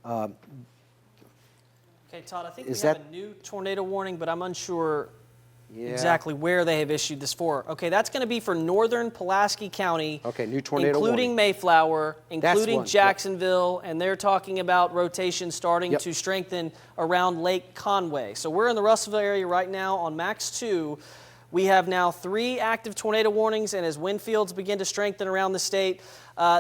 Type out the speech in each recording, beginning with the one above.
Okay, Todd, I think we have a new tornado warning, but I'm unsure exactly where they have issued this for. Okay, that's going to be for northern Pulaski County. Okay, new tornado including warning. Mayflower, including Jacksonville, and they're talking about rotation starting to strengthen around Lake Conway. So we're in the Russellville area right now on Max 2. We have now 3 active tornado warnings, and as wind fields begin to strengthen around the state,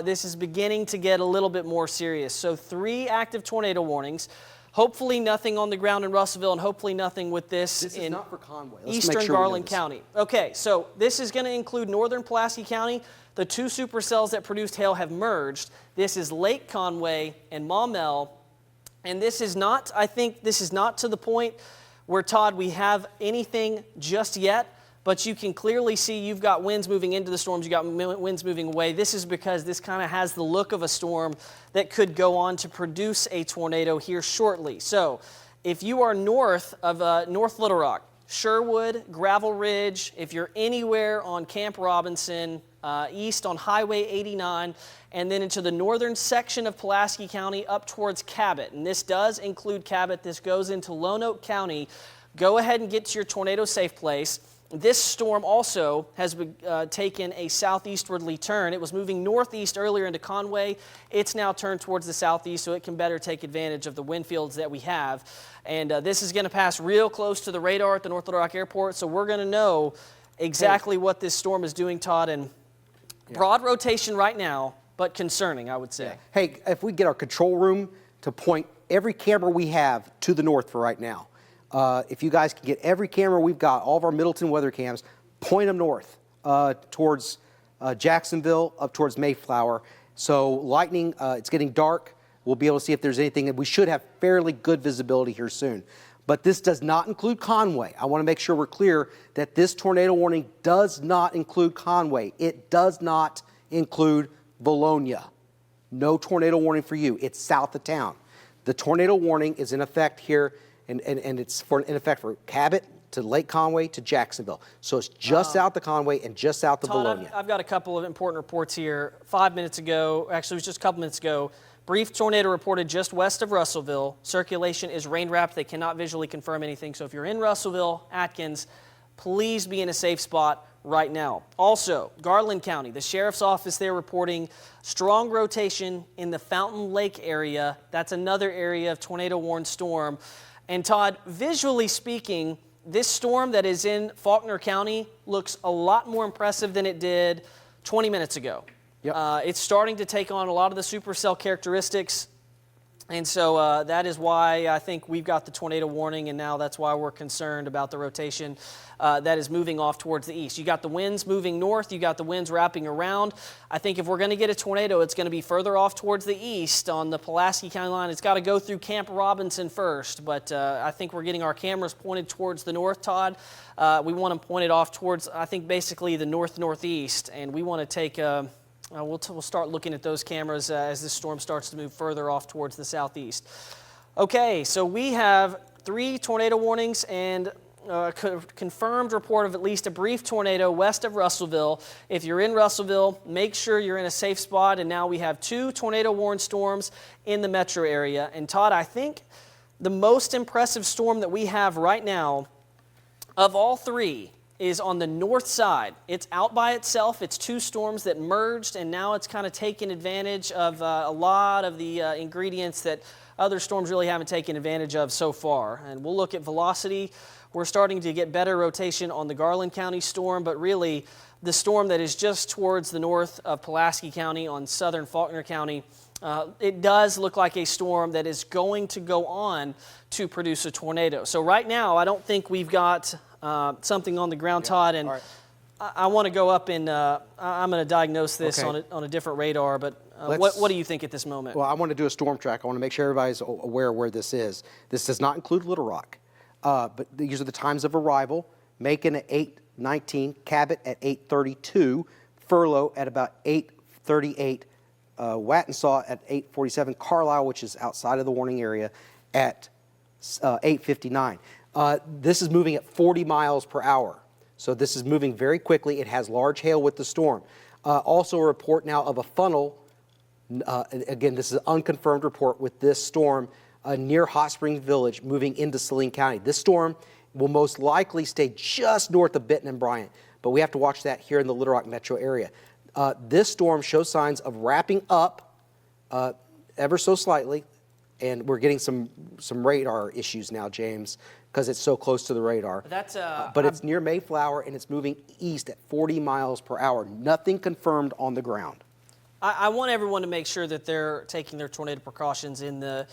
this is beginning to get a little bit more serious. So 3 active tornado warnings. Hopefully nothing on the ground in Russellville, and hopefully nothing with this in not for Conway. eastern Garland County. Okay, so this is going to include northern Pulaski County. The 2 supercells that produced hail have merged. This is Lake Conway and Maumelle, and this is not, I think this is not to the point where, Todd, we have anything just yet, but you can clearly see you've got winds moving into the storms, you've got winds moving away. This is because this kind of has the look of a storm that could go on to produce a tornado here shortly. So if you are north of North Little Rock, Sherwood, Gravel Ridge, if you're anywhere on Camp Robinson, east on Highway 89, and then into the northern section of Pulaski County up towards Cabot, and this does include Cabot, this goes into Lonoke County, go ahead and get to your tornado safe place. This storm also has taken a southeastwardly turn. It was moving northeast earlier into Conway. It's now turned towards the southeast, so it can better take advantage of the wind fields that we have. And this is going to pass real close to the radar at the North Little Rock Airport, so we're going to know exactly what this storm is doing, Todd. And broad rotation right now, but concerning, I would say. Hey, if we get our control room to point every camera we have to the north for right now. If you guys can get every camera we've got, all of our Middleton weather cams, point them north towards Jacksonville, up towards Mayflower. So lightning, it's getting dark. We'll be able to see if there's anything, and we should have fairly good visibility here soon. But this does not include Conway. I want to make sure we're clear that this tornado warning does not include Conway. It does not include Valonia. No tornado warning for you. It's south of town. The tornado warning is in effect here. And it's in effect for Cabot to Lake Conway to Jacksonville. So it's just south of Conway and just south of Valonia. I've got a couple of important reports here. 5 minutes ago, actually it was just a couple minutes ago, brief tornado reported just west of Russellville. Circulation is rain wrapped. They cannot visually confirm anything. So if you're in Russellville, Atkins, please be in a safe spot right now. Also, Garland County, the sheriff's office there reporting strong rotation in the Fountain Lake area. That's another area of tornado warned storm. And Todd, visually speaking, this storm that is in Faulkner County looks a lot more impressive than it did 20 minutes ago. It's starting to take on a lot of the supercell characteristics. And so that is why I think we've got the tornado warning, and now that's why we're concerned about the rotation that is moving off towards the east. You got the winds moving north, you got the winds wrapping around. I think if we're going to get a tornado, it's going to be further off towards the east on the Pulaski County line. It's got to go through Camp Robinson first, but I think we're getting our cameras pointed towards the north, Todd. We want them pointed off towards, I think, basically the north-northeast, and we want to take... We'll start looking at those cameras as this storm starts to move further off towards the southeast. Okay, so we have 3 tornado warnings and confirmed report of at least a brief tornado west of Russellville. If you're in Russellville, make sure you're in a safe spot. And now we have 2 tornado warned storms in the metro area. And Todd, I think the most impressive storm that we have right now of all 3 is on the north side. It's out by itself. It's 2 storms that merged, and now it's kind of taken advantage of a lot of the ingredients that other storms really haven't taken advantage of so far. And we'll look at velocity. We're starting to get better rotation on the Garland County storm, but really the storm that is just towards the north of Pulaski County on southern Faulkner County, it does look like a storm that is going to go on to produce a tornado. So right now, I don't think we've got something on the ground, Todd, and I want to go up and I'm going to diagnose this on a different radar, but what do you think at this moment? Well, I want to do a storm track. I want to make sure everybody's aware where this is. This does not include Little Rock, but these are the times of arrival. Macon at 8:19, Cabot at 8:32, Furlough at about 8:38, Wattensaw at 8:47, Carlisle, which is outside of the warning area, at 8:59. This is moving at 40 miles per hour. So this is moving very quickly. It has large hail with the storm. Also a report now of a funnel Again, this is an unconfirmed report with this storm near Hot Springs Village moving into Saline County. This storm will most likely stay just north of Benton and Bryant, but we have to watch that here in the Little Rock metro area. This storm shows signs of wrapping up ever so slightly, and we're getting some radar issues now, James, because it's so close to the radar. But it's near Mayflower, and it's moving east at 40 miles per hour. Nothing confirmed on the ground. I want everyone to make sure that they're taking their tornado precautions in the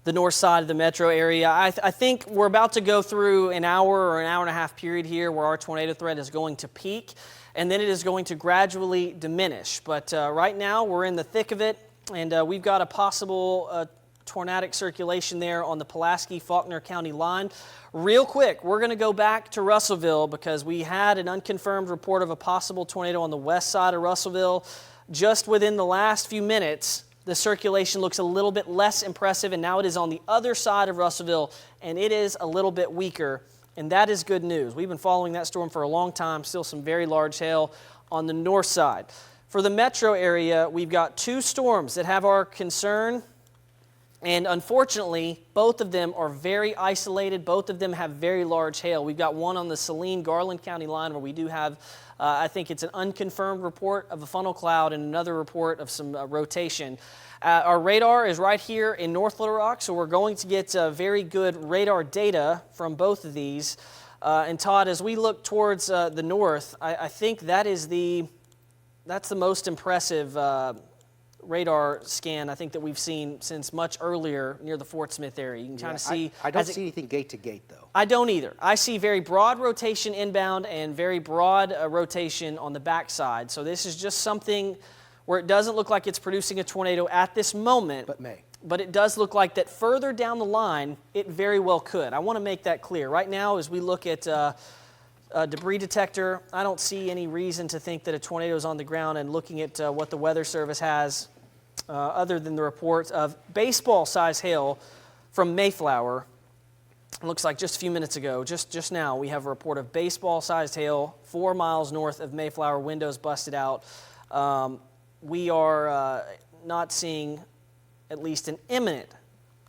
north side of the metro area. I think we're about to go through an hour or an hour and a half period here where our tornado threat is going to peak, and then it is going to gradually diminish. But right now, we're in the thick of it, and we've got a possible tornadic circulation there on the Pulaski Faulkner County line. Real quick, we're going to go back to Russellville because we had an unconfirmed report of a possible tornado on the west side of Russellville. Just within the last few minutes, the circulation looks a little bit less impressive, and now it is on the other side of Russellville, and it is a little bit weaker, and that is good news. We've been following that storm for a long time, still some very large hail on the north side. For the metro area, we've got two storms that have our concern, and unfortunately, both of them are very isolated. Both of them have very large hail. We've got one on the Saline-Garland County line where we do have, I think it's an unconfirmed report of a funnel cloud and another report of some rotation. Our radar is right here in North Little Rock, so we're going to get very good radar data from both of these. And Todd, as we look towards the north, I think that's the most impressive radar scan I think that we've seen since much earlier near the Fort Smith area. You can kind of see. I don't see anything gate to gate though. I don't either. I see very broad rotation inbound and very broad rotation on the backside. So this is just something where it doesn't look like it's producing a tornado at this moment. But it does look like that further down the line, it very well could. I want to make that clear. Right now, as we look at a debris detector, I don't see any reason to think that a tornado is on the ground, and looking at what the Weather Service has, other than the reports of baseball-size hail from Mayflower. It looks like just a few minutes ago, just now, we have a report of baseball-sized hail 4 miles north of Mayflower, windows busted out. We are not seeing at least an imminent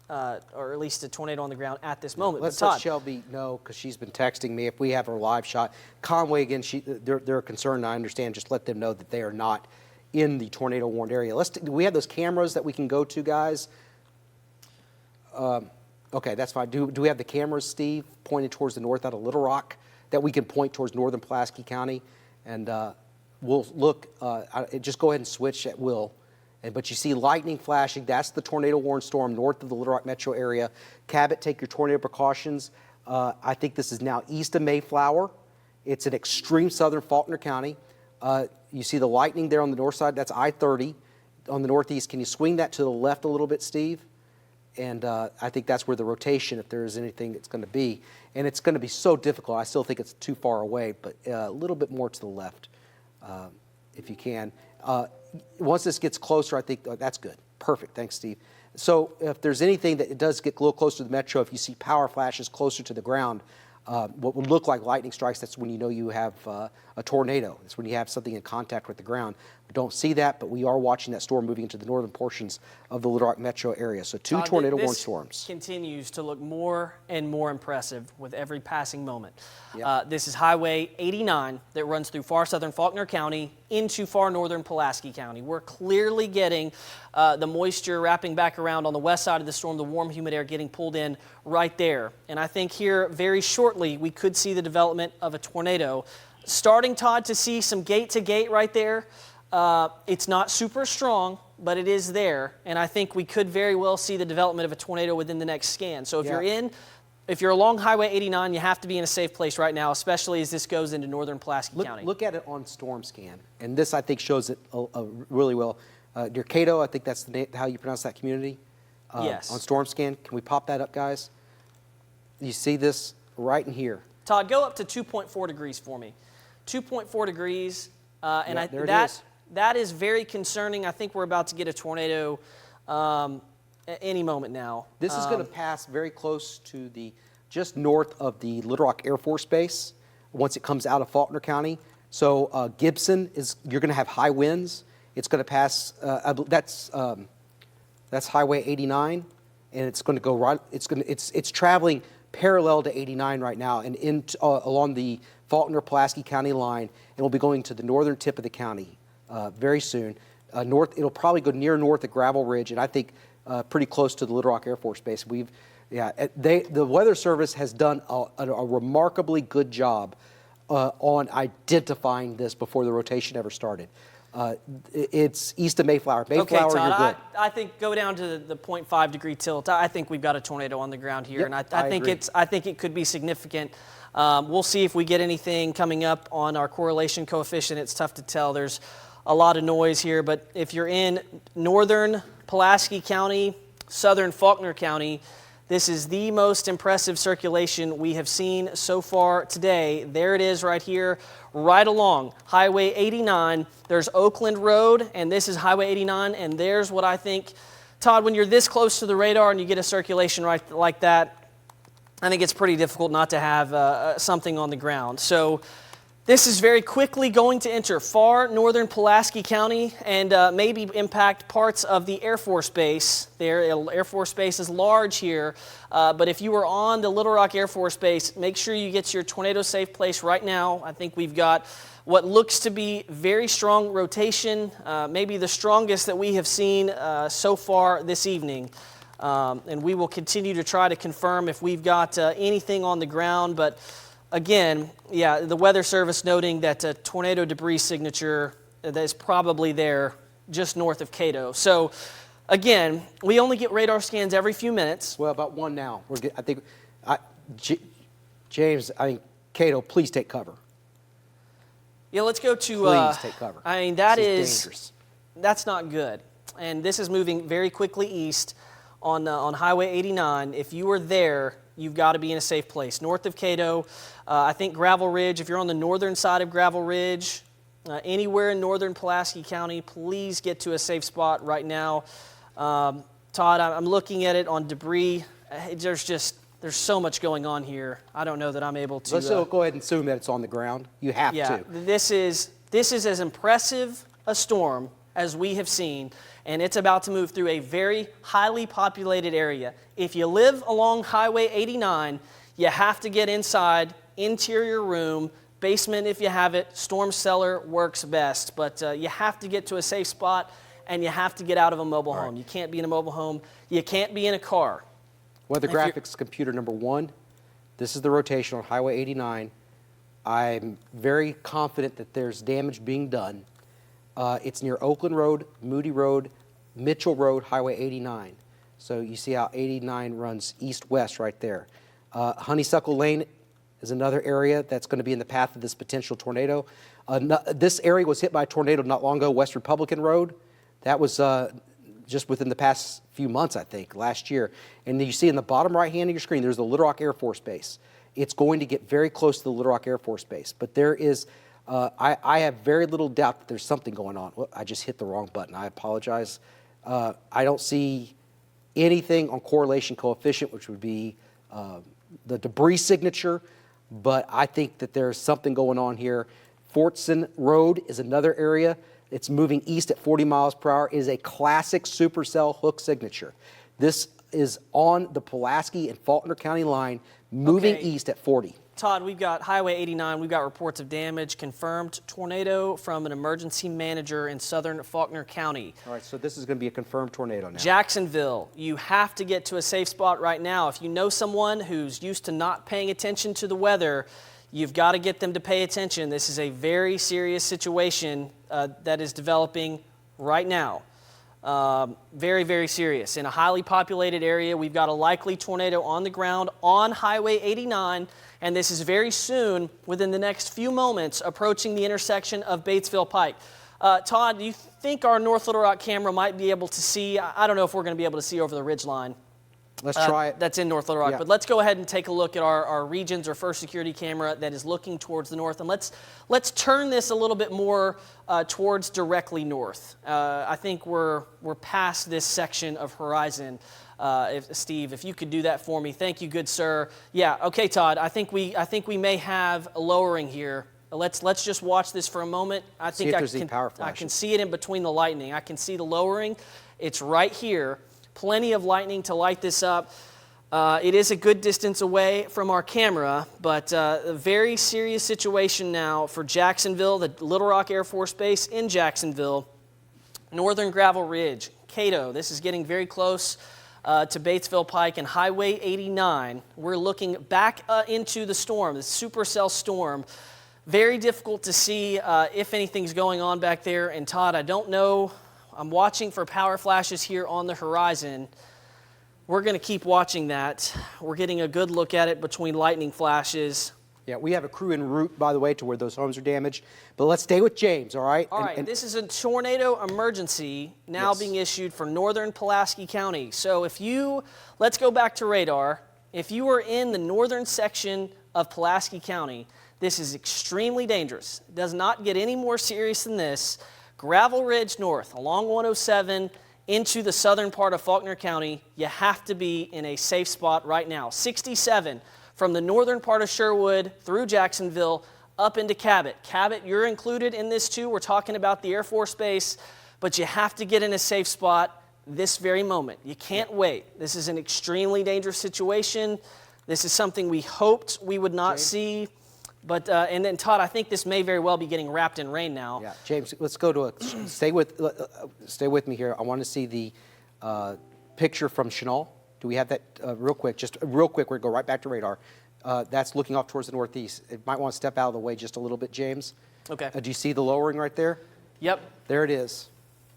or at least a tornado on the ground at this moment. Let's let Shelby know, because she's been texting me if we have her live shot. Conway, again, they're concerned, I understand. Just let them know that they are not in the tornado warned area. Do we have those cameras that we can go to, guys? Okay, that's fine. Do we have the cameras, Steve, pointed towards the north out of Little Rock that we can point towards northern Pulaski County? And we'll look, just go ahead and switch at will. But you see lightning flashing. That's the tornado warned storm north of the Little Rock metro area. Cabot, take your tornado precautions. I think this is now east of Mayflower. It's in extreme southern Faulkner County. You see the lightning there on the north side. That's I-30 on the northeast. Can you swing that to the left a little bit, Steve? And I think that's where the rotation, if there is anything, it's going to be. And it's going to be so difficult. I still think it's too far away, but a little bit more to the left, if you can. Once this gets closer, I think that's good. Perfect. Thanks, Steve. So if there's anything that it does get a little closer to the metro, if you see power flashes closer to the ground, what would look like lightning strikes, that's when you know you have a tornado. That's when you have something in contact with the ground. We don't see that, but we are watching that storm moving into the northern portions of the Little Rock metro area. So two tornado warned storms. Continues to look more and more impressive with every passing moment. Yep. This is Highway 89 that runs through far southern Faulkner County into far northern Pulaski County. We're clearly getting the moisture wrapping back around on the west side of the storm, the warm, humid air getting pulled in right there. And I think here very shortly we could see the development of a tornado. Starting, Todd, to see some gate-to-gate right there. It's not super strong, but it is there, and I think we could very well see the development of a tornado within the next scan. So if you're along Highway 89, you have to be in a safe place right now, especially as this goes into northern Pulaski County. Look at it on storm scan, and this I think shows it really well. Near Cabot, I think that's how you pronounce that community. Yes. On storm scan, can we pop that up, guys? You see this right in here. Todd, go up to 2.4 degrees for me. 2.4 degrees, and that is very concerning. I think we're about to get a tornado at any moment now. This is going to pass very close to just north of the Little Rock Air Force Base once it comes out of Faulkner County. So Gibson, you're going to have high winds. It's going to pass. That's Highway 89, and it's going to go right. It's traveling parallel to 89 right now, and along the Faulkner Pulaski County line, and will be going to the northern tip of the county very soon. It'll probably go near north at Gravel Ridge, and I think pretty close to the Little Rock Air Force Base. The Weather Service has done a remarkably good job on identifying this before the rotation ever started. It's east of Mayflower. Mayflower, okay, Todd, you're good. I think go down to the 0.5 degree tilt. I think we've got a tornado on the ground here, Yep, and I I think it could be significant. We'll see if we get anything coming up on our correlation coefficient. It's tough to tell. There's a lot of noise here, but if you're in northern Pulaski County, southern Faulkner County, this is the most impressive circulation we have seen so far today. There it is right here, right along Highway 89. There's Oakland Road, and this is Highway 89, and there's what I think, Todd, when you're this close to the radar and you get a circulation right like that, I think it's pretty difficult not to have something on the ground. So this is very quickly going to enter far northern Pulaski County and maybe impact parts of the Air Force Base. The Air Force Base is large here, but if you are on the Little Rock Air Force Base, make sure you get to your tornado safe place right now. I think we've got what looks to be very strong rotation, maybe the strongest that we have seen so far this evening. And we will continue to try to confirm if we've got anything on the ground, but again, yeah, the Weather Service noting that a tornado debris signature that is probably there just north of Cato. So, again, we only get radar scans every few minutes. Well, about one now. James, Cato, please take cover. Yeah, let's go to. Please take cover. I mean, This is dangerous. That's not good, and this is moving very quickly east on Highway 89. If you are there, you've got to be in a safe place. North of Cato, I think Gravel Ridge, if you're on the northern side of Gravel Ridge, anywhere in northern Pulaski County, please get to a safe spot right now. Todd, I'm looking at it on debris. There's so much going on here. I don't know that I'm able to. Let's go ahead and assume that it's on the ground. You have to. This is as impressive a storm as we have seen, and it's about to move through a very highly populated area. If you live along Highway 89, you have to get inside, interior room, basement if you have it, storm cellar works best. But you have to get to a safe spot, and you have to get out of a mobile home. You can't be in a mobile home. You can't be in a car. Weather graphics computer number 1, this is the rotation on Highway 89. I'm very confident that there's damage being done. It's near Oakland Road, Moody Road, Mitchell Road, Highway 89. So you see how 89 runs east-west right there. Honeysuckle Lane is another area that's going to be in the path of this potential tornado. This area was hit by a tornado not long ago, West Republican Road. That was just within the past few months, I think, last year. And you see in the bottom right-hand of your screen, there's the Little Rock Air Force Base. It's going to get very close to the Little Rock Air Force Base. But there is, I have very little doubt that there's something going on. Well, I just hit the wrong button. I apologize. I don't see anything on correlation coefficient, which would be the debris signature, but I think that there's something going on here. Fortson Road is another area. It's moving east at 40 miles per hour. It is a classic supercell hook signature. This is on the Pulaski and Faulkner County line, moving east at 40. Todd, we've got Highway 89. We've got reports of damage, confirmed tornado from an emergency manager in southern Faulkner County. All right, so this is going to be a confirmed tornado now. Jacksonville, you have to get to a safe spot right now. If you know someone who's used to not paying attention to the weather, you've got to get them to pay attention. This is a very serious situation that is developing right now. Very, very serious. In a highly populated area, we've got a likely tornado on the ground on Highway 89, and this is very soon, within the next few moments, approaching the intersection of Batesville Pike. Todd, do you think our North Little Rock camera might be able to see? I don't know if we're going to be able to see over the ridge line. Let's try it. That's in North Little Rock. But let's go ahead and take a look at our regions or first security camera that is looking towards the north. And let's turn this a little bit more towards directly north. I think we're past this section of horizon. Steve, if you could do that for me. Thank you, good sir. Yeah, okay, Todd. I think we may have a lowering here Let's just watch this for a moment. I think I can see it in between the lightning. I can see the lowering. It's right here. Plenty of lightning to light this up. It is a good distance away from our camera, but a very serious situation now for Jacksonville, the Little Rock Air Force Base in Jacksonville, Northern Gravel Ridge, Cato. This is getting very close to Batesville Pike and Highway 89. We're looking back into the storm, the supercell storm. Very difficult to see if anything's going on back there. And Todd, I don't know. I'm watching for power flashes here on the horizon. We're going to keep watching that. We're getting a good look at it between lightning flashes. Yeah, we have a crew en route, by the way, to where those homes are damaged. But let's stay with James, all right? All right, this is a tornado emergency now being issued for northern Pulaski County. So let's go back to radar. If you are in the northern section of Pulaski County, this is extremely dangerous. It does not get any more serious than this. Gravel Ridge North, along 107, into the southern part of Faulkner County, you have to be in a safe spot right now. 67 from the northern part of Sherwood through Jacksonville up into Cabot. Cabot, you're included in this too. We're talking about the Air Force Base, but you have to get in a safe spot this very moment. You can't wait. This is an extremely dangerous situation. This is something we hoped we would not see. But and then Todd, I think this may very well be getting wrapped in rain now. Yeah, James, let's go to stay with me here. I want to see the picture from Chenal. Do we have that real quick? Just real quick, we're going to go right back to radar. That's looking off towards the northeast. It might want to step out of the way just a little bit, James. Okay. Do you see the lowering right there? Yep. There it is.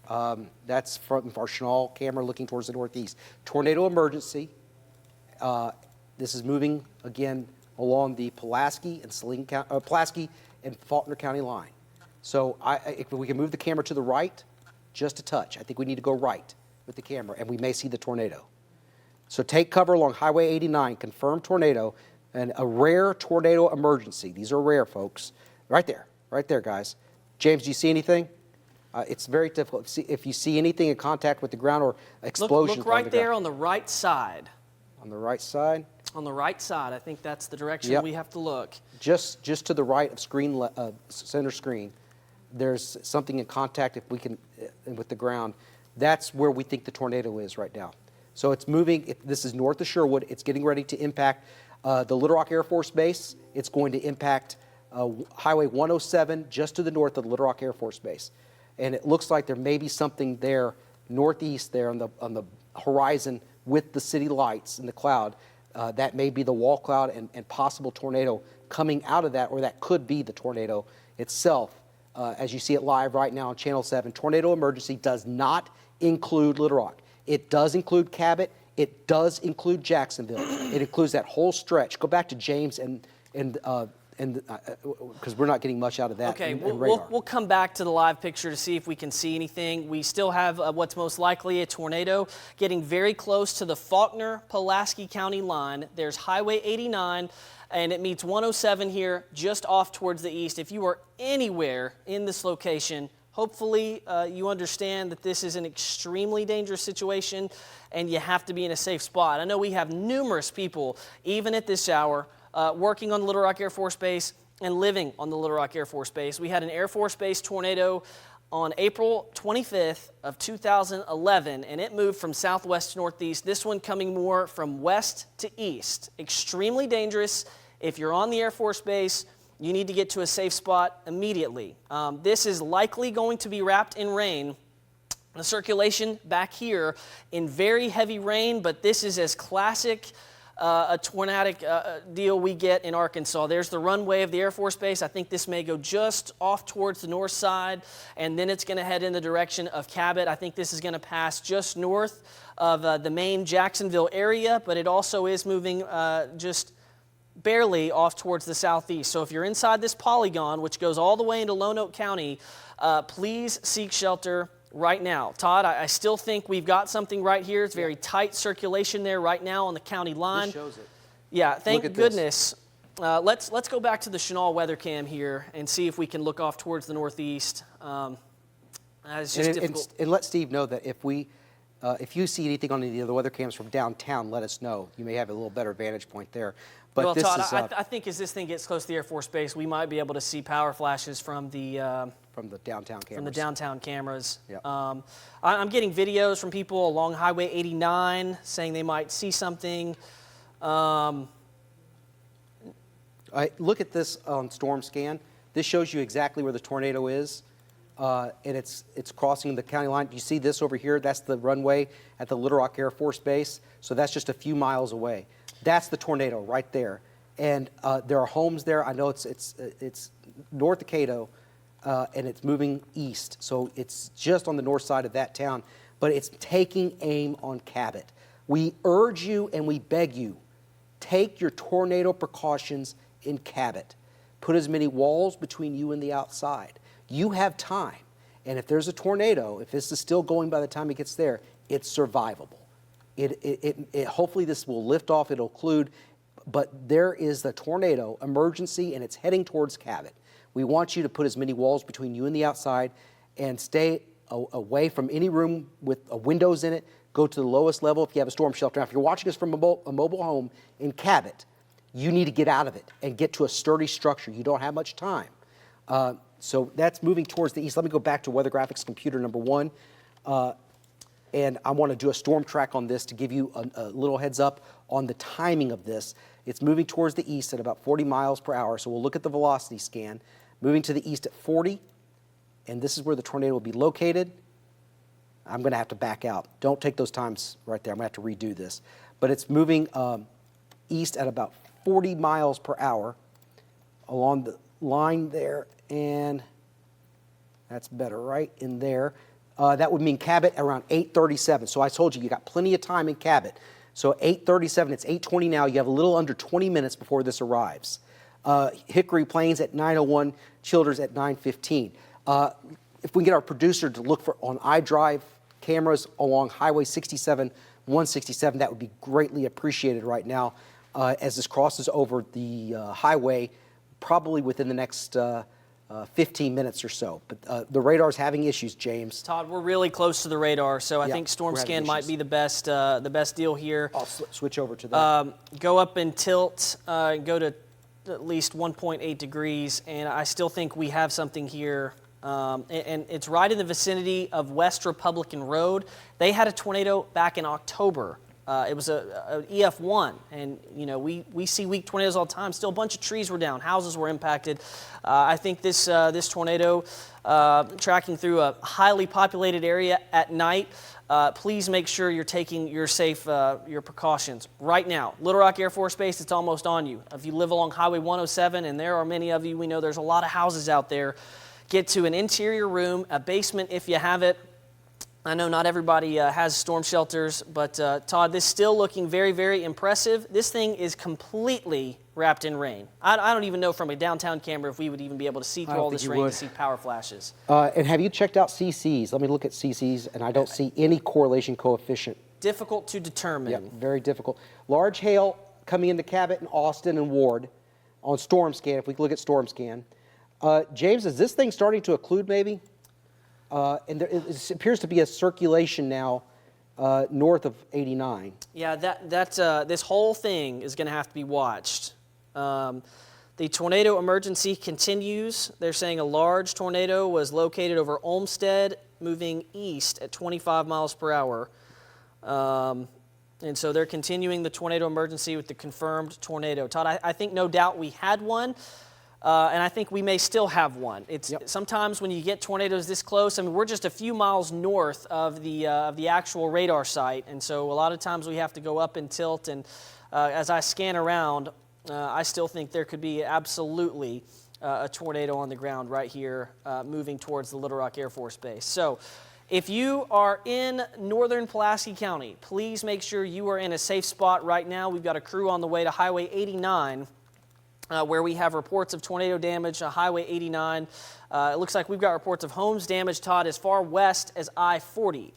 That's from our Chenal camera looking towards the northeast. Tornado emergency. This is moving again along the Pulaski and Faulkner County line. So if we can move the camera to the right, just a touch. I think we need to go right with the camera, and we may see the tornado. So take cover along Highway 89, confirmed tornado, and a rare tornado emergency. These are rare, folks. Right there, guys. James, do you see anything? It's very difficult. If you see anything in contact with the ground or explosions. Look right there on the right side. On the right side? On the right side. I think that's the direction we have to look. Just to the right of center screen, there's something in contact if we can with the ground. That's where we think the tornado is right now. So it's moving. This is north of Sherwood. It's getting ready to impact the Little Rock Air Force Base. It's going to impact Highway 107 just to the north of the Little Rock Air Force Base. And it looks like there may be something there northeast there on the horizon with the city lights and the cloud. That may be the wall cloud and possible tornado coming out of that, or that could be the tornado itself. As you see it live right now on Channel 7, tornado emergency does not include Little Rock. It does include Cabot. It does include Jacksonville. It includes that whole stretch. Go back to James and because we're not getting much out of that. Okay, we'll come back to the live picture to see if we can see anything. We still have what's most likely a tornado getting very close to the Faulkner-Pulaski County line. There's Highway 89, and it meets 107 here, just off towards the east. If you are anywhere in this location, hopefully you understand that this is an extremely dangerous situation, and you have to be in a safe spot. I know we have numerous people, even at this hour, working on the Little Rock Air Force Base and living on the Little Rock Air Force Base. We had an Air Force Base tornado on April 25th of 2011, and it moved from southwest to northeast. This one coming more from west to east. Extremely dangerous. If you're on the Air Force Base, you need to get to a safe spot immediately. This is likely going to be wrapped in rain. The circulation back here in very heavy rain, but this is as classic a tornadic deal we get in Arkansas. There's the runway of the Air Force Base. I think this may go just off towards the north side, and then it's going to head in the direction of Cabot. I think this is going to pass just north of the main Jacksonville area, but it also is moving just barely off towards the southeast. So if you're inside this polygon, which goes all the way into Lonoke County, please seek shelter right now. Todd, I still think we've got something right here. It's very tight circulation there right now on the county line. This shows it. Yeah, thank goodness. Let's go back to the Chenal weather cam here and see if we can look off towards the northeast. It's just difficult. And let Steve know that if we If you see anything on any of the weather cams from downtown, let us know. You may have a little better vantage point there. But well, this Todd, is, I think as this thing gets close to the Air Force Base, we might be able to see power flashes from the downtown cameras. From the downtown cameras. Yep. I'm getting videos from people along Highway 89 saying they might see something. Look at this on Storm Scan. This shows you exactly where the tornado is, and it's crossing the county line. You see this over here? That's the runway at the Little Rock Air Force Base. So that's just a few miles away. That's the tornado right there, and there are homes there. I know it's north of Cabot, and it's moving east. So it's just on the north side of that town, but it's taking aim on Cabot. We urge you and we beg you, take your tornado precautions in Cabot. Put as many walls between you and the outside. You have time. And if there's a tornado, if this is still going by the time it gets there, it's survivable. Hopefully this will lift off, it'll occlude, but there is the tornado emergency and it's heading towards Cabot. We want you to put as many walls between you and the outside and stay away from any room with windows in it. Go to the lowest level if you have a storm shelter. Now, if you're watching us from a mobile home in Cabot, you need to get out of it and get to a sturdy structure. You don't have much time. So that's moving towards the east. Let me go back to Weather Graphics Computer number 1. And I want to do a storm track on this to give you a little heads up on the timing of this. It's moving towards the east at about 40 miles per hour. So we'll look at the velocity scan. Moving to the east at 40. And this is where the tornado will be located. I'm going to have to back out. Don't take those times right there. I'm going to have to redo this. But it's moving east at about 40 miles per hour along the line there. And that's better right in there. That would mean Cabot around 8:37. So I told you got plenty of time in Cabot. So 8:37, it's 8:20 now. You have a little under 20 minutes before this arrives. Hickory Plains at 9:01, Childers at 9:15. If we can get our producer to look for on iDrive cameras along Highway 67, 167, that would be greatly appreciated right now as this crosses over the highway, probably within the next 15 minutes or so. But the radar's having issues, James. Todd, we're really close to the radar, so I Yeah, think Storm we're having Scan might issues. be the best deal here. I'll switch over to that. Go up and tilt, go to at least 1.8 degrees, and I still think we have something here. And it's right in the vicinity of West Republican Road. They had a tornado back in October. It was a EF1, and you know we see weak tornadoes all the time. Still, a bunch of trees were down, houses were impacted. I think this tornado tracking through a highly populated area at night. Please make sure you're taking your precautions right now. Little Rock Air Force Base, it's almost on you. If you live along Highway 107, and there are many of you, we know there's a lot of houses out there. Get to an interior room, a basement if you have it. I know not everybody has storm shelters, but Todd, this is still looking very, very impressive. This thing is completely wrapped in rain. I don't even know from a downtown camera if we would even be able to see through all this rain to see power flashes. And have you checked out CCs? Let me look at CCs, and I don't see any correlation coefficient. Difficult to determine. Yeah, very difficult. Large hail coming into Cabot and Austin and Ward on Storm Scan, if we look at Storm Scan. James, is this thing starting to occlude maybe? And it appears to be a circulation now north of 89. Yeah, this whole thing is going to have to be watched. The tornado emergency continues. They're saying a large tornado was located over Olmsted, moving east at 25 miles per hour. And so they're continuing the tornado emergency with the confirmed tornado. Todd, I think no doubt we had one. And I think we may still have one. Sometimes when you get tornadoes this close, I mean, we're just a few miles north of the actual radar site, and so a lot of times we have to go up and tilt. And as I scan around, I still think there could be absolutely a tornado on the ground right here, moving towards the Little Rock Air Force Base. So, if you are in northern Pulaski County, please make sure you are in a safe spot right now. We've got a crew on the way to Highway 89. Where we have reports of tornado damage on Highway 89. It looks like we've got reports of homes damage, Todd, as far west as I-40.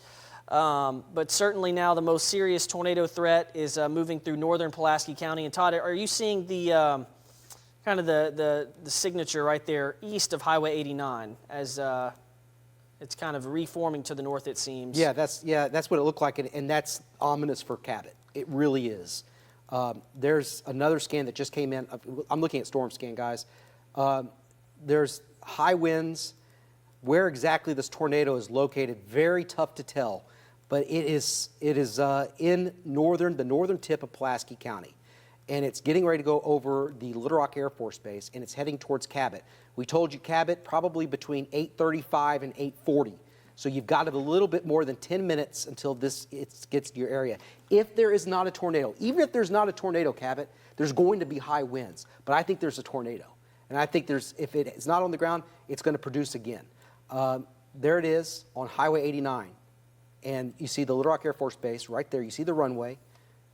But certainly now the most serious tornado threat is moving through northern Pulaski County. And Todd, are you seeing the kind of the signature right there east of Highway 89 as It's kind of reforming to the north, it seems. Yeah, that's what it looked like, and that's ominous for Cabot. It really is. There's another scan that just came in. I'm looking at storm scan, guys. There's high winds. Where exactly this tornado is located, very tough to tell, but it is in the northern tip of Pulaski County, and it's getting ready to go over the Little Rock Air Force Base, and it's heading towards Cabot. We told you Cabot probably between 8:35 and 8:40, so you've got a little bit more than 10 minutes until it gets to your area. If there is not a tornado, even if there's not a tornado, Cabot, there's going to be high winds, but I think there's a tornado, and I think if it's not on the ground, it's going to produce again. There it is on Highway 89, and you see the Little Rock Air Force Base right there. You see the runway.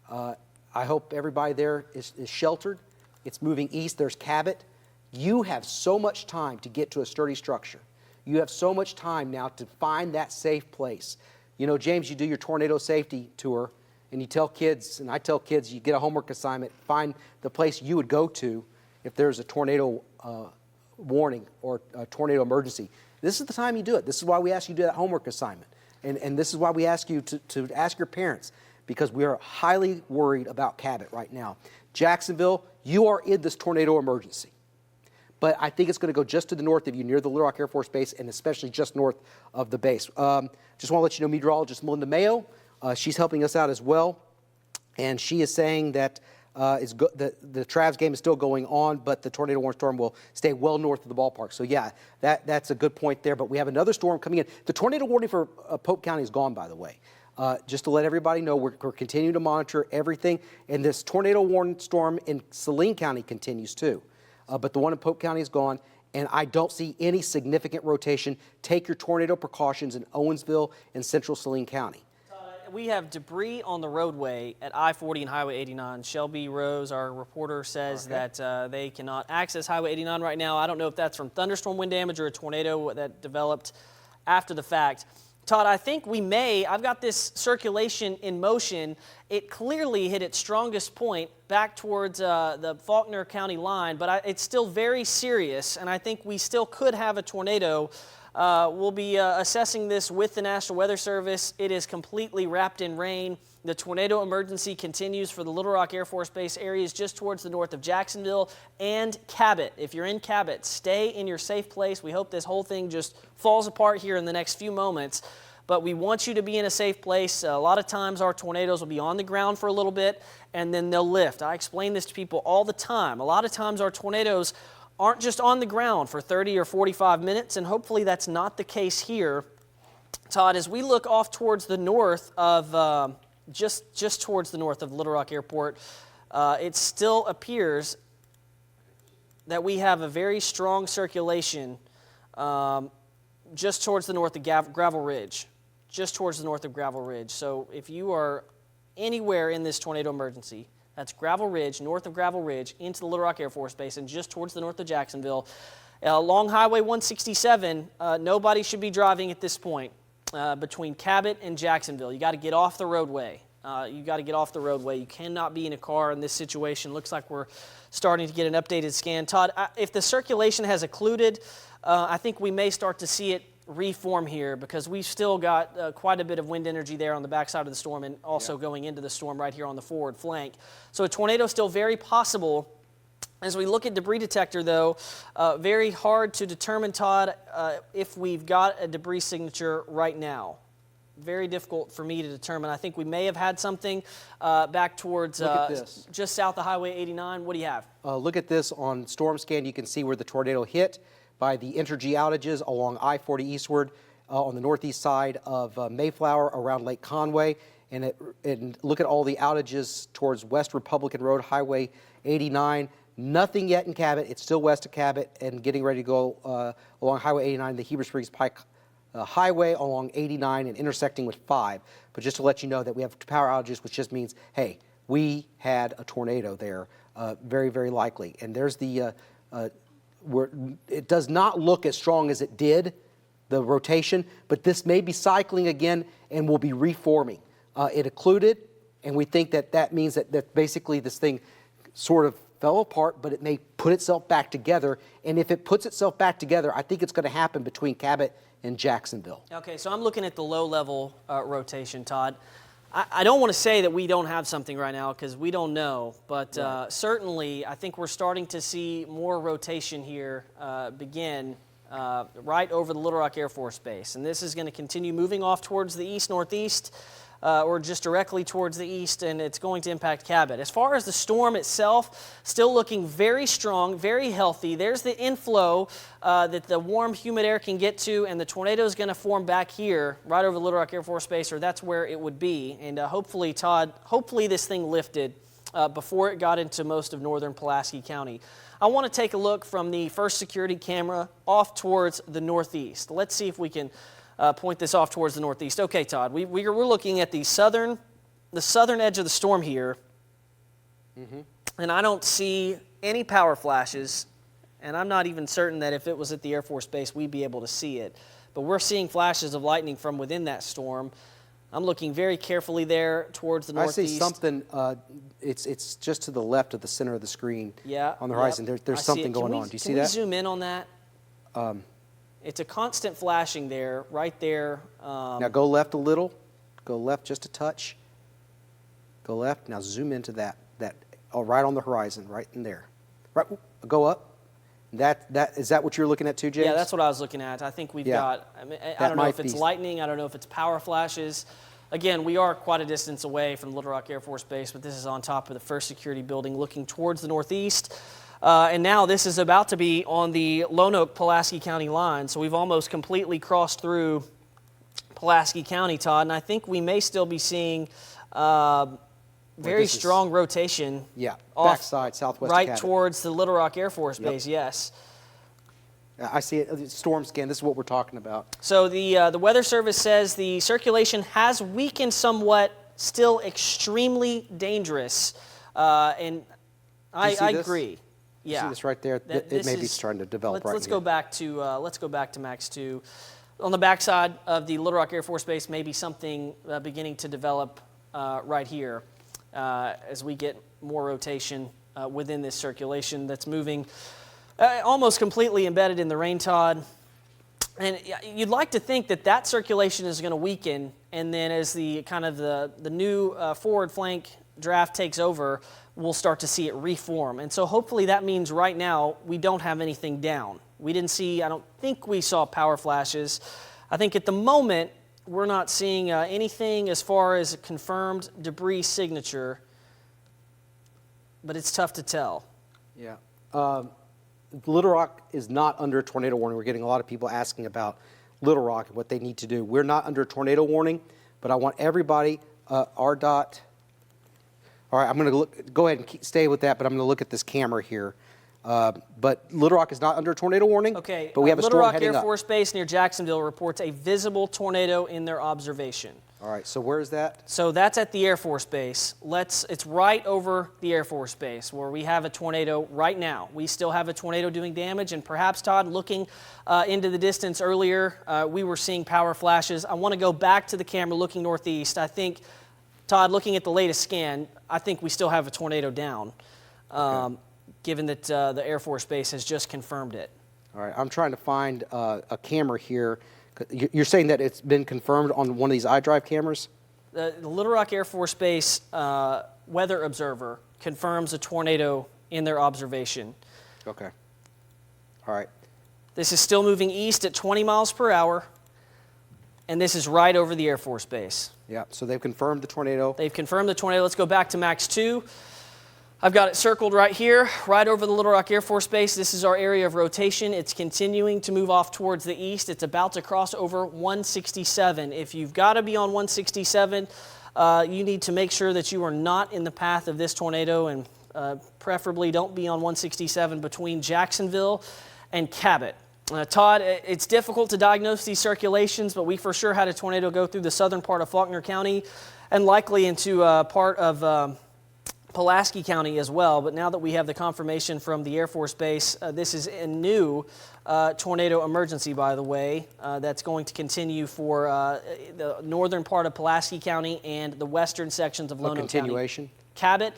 I hope everybody there is sheltered. It's moving east. There's Cabot. You have so much time to get to a sturdy structure. You have so much time now to find that safe place. You know, James, you do your tornado safety tour, and you tell kids, and I tell kids, you get a homework assignment, find the place you would go to if there's a tornado warning or a tornado emergency. This is the time you do it. This is why we ask you to do that homework assignment. And this is why we ask you to ask your parents, because we are highly worried about Cabot right now. Jacksonville, you are in this tornado emergency. But I think it's going to go just to the north of you, near the Little Rock Air Force Base, and especially just north of the base. Just want to let you know, meteorologist Melinda Mayo, she's helping us out as well. And she is saying that the Travs game is still going on, but the tornado warning storm will stay well north of the ballpark. So yeah, that's a good point there. But we have another storm coming in. The tornado warning for Pope County is gone, by the way. Just to let everybody know, we're continuing to monitor everything. And this tornado warning storm in Saline County continues too. But the one in Pope County is gone, and I don't see any significant rotation. Take your tornado precautions in Owensville and central Saline County. We have debris on the roadway at I-40 and Highway 89. Shelby Rose, our reporter, says that they cannot access Highway 89 right now. I don't know if that's from thunderstorm wind damage or a tornado that developed after the fact. Todd, I think I've got this circulation in motion. It clearly hit its strongest point back towards the Faulkner County line, but it's still very serious, and I think we still could have a tornado. We'll be assessing this with the National Weather Service. It is completely wrapped in rain. The tornado emergency continues for the Little Rock Air Force Base areas just towards the north of Jacksonville and Cabot. If you're in Cabot, stay in your safe place. We hope this whole thing just falls apart here in the next few moments. But we want you to be in a safe place. A lot of times our tornadoes will be on the ground for a little bit and then they'll lift. I explain this to people all the time. A lot of times our tornadoes aren't just on the ground for 30 or 45 minutes, and hopefully that's not the case here. Todd, as we look off towards the north of, just towards the north of Little Rock Airport, it still appears that we have a very strong circulation just towards the north of Gravel Ridge. Just towards the north of Gravel Ridge. So if you are anywhere in this tornado emergency, that's Gravel Ridge, north of Gravel Ridge, into the Little Rock Air Force Base, and just towards the north of Jacksonville. Along Highway 167, nobody should be driving at this point between Cabot and Jacksonville. You got to get off the roadway. You cannot be in a car in this situation. Looks like we're starting to get an updated scan. Todd, if the circulation has occluded, I think we may start to see it reform here, because we've still got quite a bit of wind energy there on the backside of the storm, and also going into the storm right here on the forward flank. So a tornado is still very possible. As we look at debris detector, though, very hard to determine, Todd, if we've got a debris signature right now. Very difficult for me to determine. I think we may have had something back towards just south of Highway 89. What do you have? Look at this on storm scan. You can see where the tornado hit by the Entergy outages along I-40 eastward on the northeast side of Mayflower around Lake Conway. And look at all the outages towards West Republican Road, Highway 89. Nothing yet in Cabot. It's still west of Cabot and getting ready to go along Highway 89, the Heber Springs Pike Highway along 89 and intersecting with 5. But just to let you know that we have power outages, which just means, hey, we had a tornado there, very, very likely. And there's the it does not look as strong as it did, the rotation, but this may be cycling again and will be reforming. It occluded, and we think that means that basically this thing sort of fell apart, but it may put itself back together. And if it puts itself back together, I think it's going to happen between Cabot and Jacksonville. Okay, so I'm looking at the low-level rotation, Todd. I don't want to say that we don't have something right now because we don't know, but certainly I think we're starting to see more rotation here begin right over the Little Rock Air Force Base. And this is going to continue moving off towards the east-northeast or just directly towards the east, and it's going to impact Cabot. As far as the storm itself, still looking very strong, very healthy. There's the inflow that the warm, humid air can get to, and the tornado is going to form back here, right over Little Rock Air Force Base, or that's where it would be. And hopefully, Todd, hopefully this thing lifted before it got into most of northern Pulaski County. I want to take a look from the first security camera off towards the northeast. Let's see if we can point this off towards the northeast. Okay, Todd, we're looking at the southern edge of the storm here, and I don't see any power flashes, and I'm not even certain that if it was at the Air Force Base, we'd be able to see it. But we're seeing flashes of lightning from within that storm. I'm looking very carefully there towards the northeast. I see something, it's just to the left of the center of the screen on the horizon. There's something going on. Do you see that? Can we zoom in on that? It's a constant flashing there, right there. Now go left a little. Go left just a touch. Go left. Now zoom into that right on the horizon, right in there. Right, go up. Is that what you're looking at too, James? Yeah, that's what I was looking at. I think we've got, I don't know if it's lightning, I don't know if it's power flashes. Again, we are quite a distance away from Little Rock Air Force Base, but this is on top of the first security building looking towards the northeast. And now this is about to be on the Lonoke Pulaski County line, so we've almost completely crossed through Pulaski County, Todd, and I think we may still be seeing very strong rotation. Yeah, off backside, southwest right Cabot. towards the Little Rock Air Force Base, yes. I see it. Storm scan. This is what we're talking about. So the Weather Service says the circulation has weakened somewhat, still extremely dangerous, and I agree. You see this right there? It may be starting to develop right Let's go back to Max 2. On the backside of the Little Rock Air Force Base, maybe something beginning to develop right here as we get more rotation within this circulation that's moving almost completely embedded in the rain, Todd. And you'd like to think that circulation is going to weaken, and then as the new forward flank draft takes over, we'll start to see it reform. And so hopefully that means right now we don't have anything down. I don't think we saw power flashes. I think at the moment we're not seeing anything as far as a confirmed debris signature, but it's tough to tell. Yeah. Little Rock is not under a tornado warning. We're getting a lot of people asking about Little Rock and what they need to do. We're not under a tornado warning, but I want everybody, RDOT. All right, I'm going to go ahead and stay with that, but I'm going to look at this camera here. But Little Rock is not under a tornado warning. Okay, but we have a storm heading up. Little Rock Air Force Base near Jacksonville reports a visible tornado in their observation. All right, so where is that? So that's at the Air Force Base. It's right over the Air Force Base where we have a tornado right now. We still have a tornado doing damage, and perhaps, Todd, looking into the distance earlier, we were seeing power flashes. I want to go back to the camera looking northeast. I think, Todd, looking at the latest scan, I think we still have a tornado down, given that the Air Force Base has just confirmed it. All right, I'm trying to find a camera here. You're saying that it's been confirmed on one of these iDrive cameras? The Little Rock Air Force Base weather observer confirms a tornado in their observation. Okay. All right. This is still moving east at 20 miles per hour, and this is right over the Air Force Base. Yeah, so they've confirmed the tornado. They've confirmed the tornado. Let's go back to Max 2. I've got it circled right here, right over the Little Rock Air Force Base. This is our area of rotation. It's continuing to move off towards the east. It's about to cross over 167. If you've got to be on 167, you need to make sure that you are not in the path of this tornado, and preferably don't be on 167 between Jacksonville and Cabot. Todd, it's difficult to diagnose these circulations, but we for sure had a tornado go through the southern part of Faulkner County and likely into part of Pulaski County as well. But now that we have the confirmation from the Air Force Base, this is a new tornado emergency, by the way, that's going to continue for the northern part of Pulaski County and the western sections of Lonoke County. Continuation? Cabot,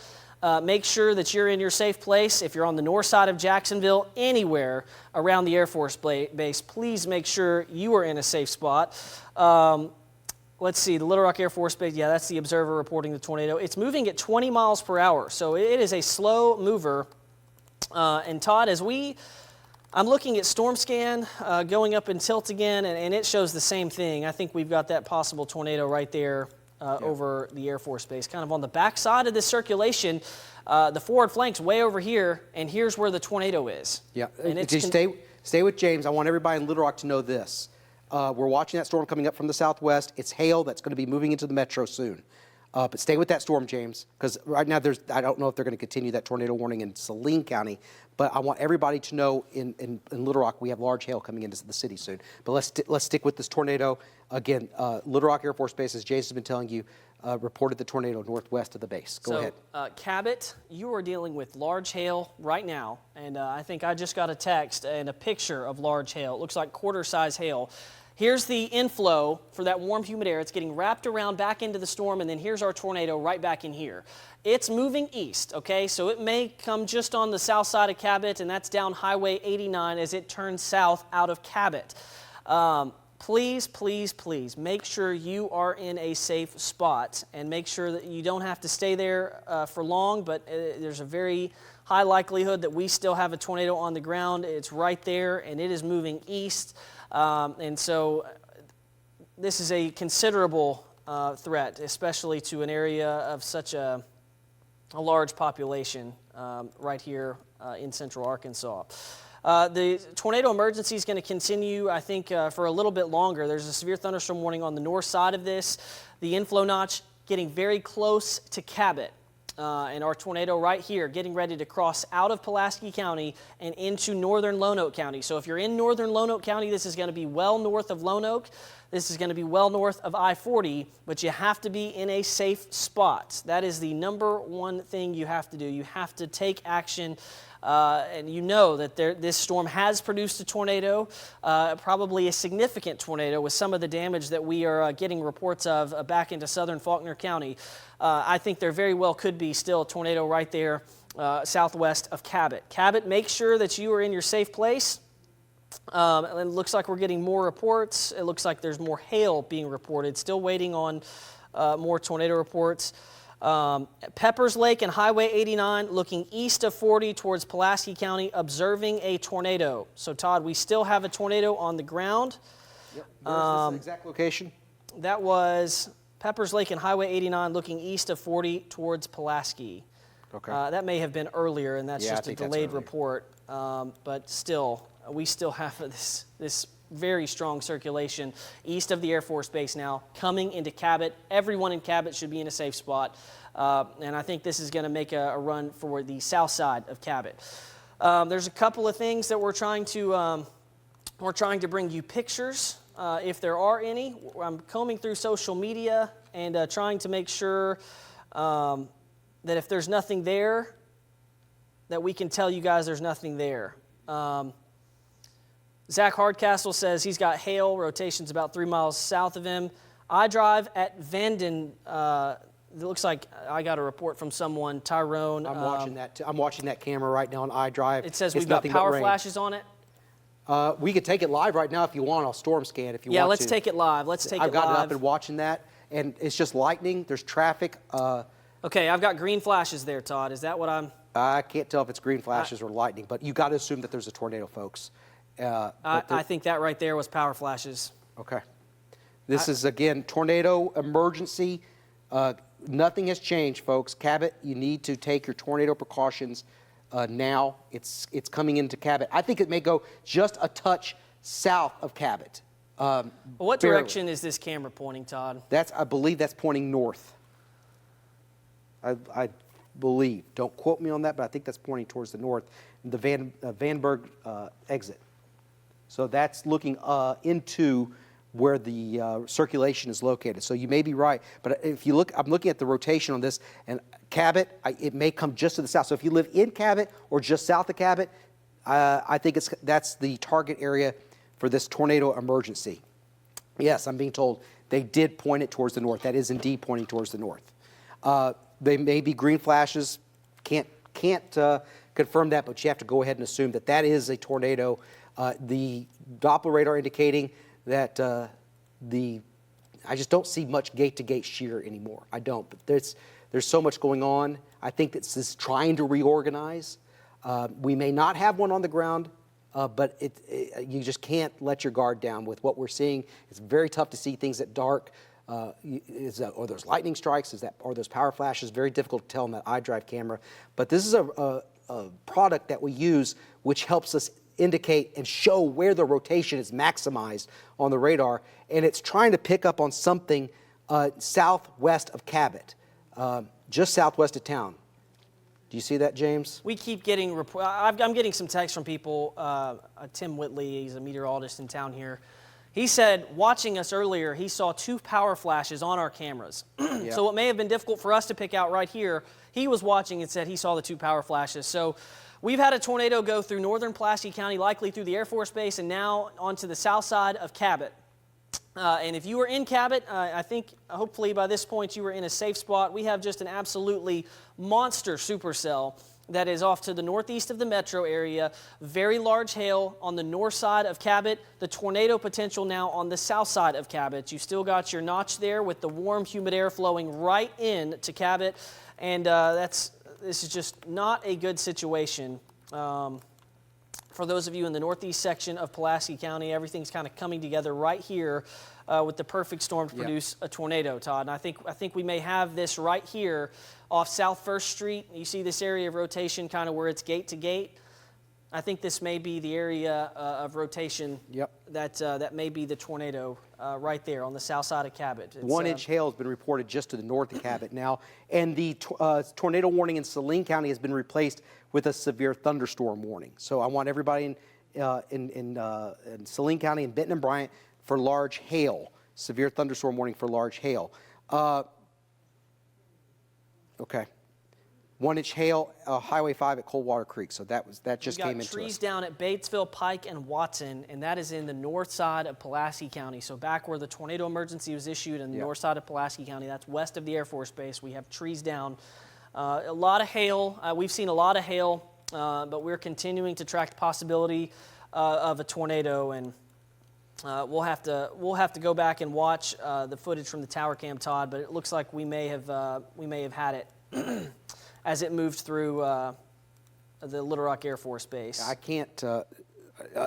make sure that you're in your safe place. If you're on the north side of Jacksonville, anywhere around the Air Force Base, please make sure you are in a safe spot. Let's see, the Little Rock Air Force Base, yeah, that's the observer reporting the tornado. It's moving at 20 miles per hour, so it is a slow mover. And Todd, I'm looking at Storm Scan going up in tilt again, and it shows the same thing. I think we've got that possible tornado right there over the Air Force Base, kind of on the back side of this circulation. The forward flank's way over here, and here's where the tornado is. Yeah, and stay with James. I want everybody in Little Rock to know this. We're watching that storm coming up from the southwest. It's hail that's going to be moving into the metro soon. But stay with that storm, James, because right now I don't know if they're going to continue that tornado warning in Saline County. But I want everybody to know in Little Rock we have large hail coming into the city soon. But let's stick with this tornado. Again, Little Rock Air Force Base, as Jason's been telling you, reported the tornado northwest of the base. Go ahead. Cabot, you are dealing with large hail right now. And I think I just got a text and a picture of large hail. It looks like quarter-size hail. Here's the inflow for that warm, humid air. It's getting wrapped around back into the storm, and then here's our tornado right back in here. It's moving east, okay? So it may come just on the south side of Cabot, and that's down Highway 89 as it turns south out of Cabot. Please, please, please make sure you are in a safe spot, and make sure that you don't have to stay there for long, but there's a very high likelihood that we still have a tornado on the ground. It's right there, and it is moving east. And so this is a considerable threat, especially to an area of such a large population right here in central Arkansas. The tornado emergency is going to continue, I think, for a little bit longer. There's a severe thunderstorm warning on the north side of this. The inflow notch getting very close to Cabot. And our tornado right here getting ready to cross out of Pulaski County and into northern Lonoke County. So if you're in northern Lonoke County, this is going to be well north of Lonoke. This is going to be well north of I-40, but you have to be in a safe spot. That is the number one thing you have to do. You have to take action. And you know that this storm has produced a tornado, probably a significant tornado with some of the damage that we are getting reports of back into southern Faulkner County. I think there very well could be still a tornado right there southwest of Cabot. Cabot, make sure that you are in your safe place. It looks like we're getting more reports. It looks like there's more hail being reported. Still waiting on more tornado reports. Peppers Lake and Highway 89 looking east of 40 towards Pulaski County, observing a tornado. So, Todd, we still have a tornado on the ground. Yep. Where's this exact location? That was Peppers Lake and Highway 89 looking east of 40 towards Pulaski. Okay. That may have been earlier, and that's just a delayed report. But still, we still have this very strong circulation east of the Air Force Base now, coming into Cabot. Everyone in Cabot should be in a safe spot. And I think this is going to make a run for the south side of Cabot. There's a couple of things that we're trying to bring you pictures, if there are any. I'm combing through social media and trying to make sure that if there's nothing there, that we can tell you guys there's nothing there. Zach Hardcastle says he's got hail, rotation's about 3 miles south of him. I drive at Vanden. It looks like I got a report from someone, Tyrone. I'm watching that. I'm watching that camera right now on iDrive. It says we've got power flashes on it. We could take it live right now if you want. I'll storm scan if you want to. Yeah, let's take it live. I've got it up and watching that, and it's just lightning. There's traffic. Okay, I've got green flashes there, Todd. Is that what I'm? I can't tell if it's green flashes or lightning, but you got to assume that there's a tornado, folks. I think that right there was power flashes. Okay. This is, again, tornado emergency. Nothing has changed, folks. Cabot, you need to take your tornado precautions now. It's coming into Cabot. I think it may go just a touch south of Cabot. What direction is this camera pointing, Todd? I believe that's pointing north. I believe. Don't quote me on that, but I think that's pointing towards the north, the Vandenberg exit. So that's looking into where the circulation is located. So you may be right, but if you look, I'm looking at the rotation on this, and Cabot, it may come just to the south. So if you live in Cabot or just south of Cabot, I think that's the target area for this tornado emergency. Yes, I'm being told they did point it towards the north. That is indeed pointing towards the north. They may be green flashes. can't confirm that, but you have to go ahead and assume that that is a tornado. The Doppler radar indicating that I just don't see much gate-to-gate shear anymore. I don't, but there's so much going on. I think this is trying to reorganize. We may not have one on the ground, but you just can't let your guard down with what we're seeing. It's very tough to see things at dark. Are those lightning strikes? Are those power flashes? Very difficult to tell on that iDrive camera. But this is a product that we use which helps us indicate and show where the rotation is maximized on the radar, and it's trying to pick up on something southwest of Cabot, just southwest of town. Do you see that, James? We keep getting I'm getting some texts from people. Tim Whitley, he's a meteorologist in town here. He said, watching us earlier, he saw 2 power flashes on our cameras. Yeah. So it may have been difficult for us to pick out right here. He was watching and said he saw the 2 power flashes. So we've had a tornado go through northern Pulaski County, likely through the Air Force Base, and now onto the south side of Cabot. And if you were in Cabot, I think hopefully by this point you were in a safe spot. We have just an absolutely monster supercell that is off to the northeast of the metro area. Very large hail on the north side of Cabot. The tornado potential now on the south side of Cabot. You still got your notch there with the warm, humid air flowing right in to Cabot. And this is just not a good situation. For those of you in the northeast section of Pulaski County, everything's kind of coming together right here with the perfect storm to produce a tornado, Todd. And I think we may have this right here off South 1st Street. You see this area of rotation kind of where it's gate to gate. I think this may be the area of rotation that may be the tornado right there on the south side of Cabot. 1-inch hail has been reported just to the north of Cabot now, and the tornado warning in Saline County has been replaced with a severe thunderstorm warning. So I want everybody in Saline County and Benton and Bryant for large hail, severe thunderstorm warning for large hail. Okay. 1-inch hail, Highway 5 at Coldwater Creek. So that just came into us. We've got trees down at Batesville, Pike, and Watson, and that is in the north side of Pulaski County. So back where the tornado emergency was issued in the north side of Pulaski County, that's west of the Air Force Base. We have trees down. A lot of hail. We've seen a lot of hail, but we're continuing to track the possibility of a tornado, and we'll have to go back and watch the footage from the tower cam, Todd. But it looks like we may have had it as it moved through the Little Rock Air Force Base. I can't.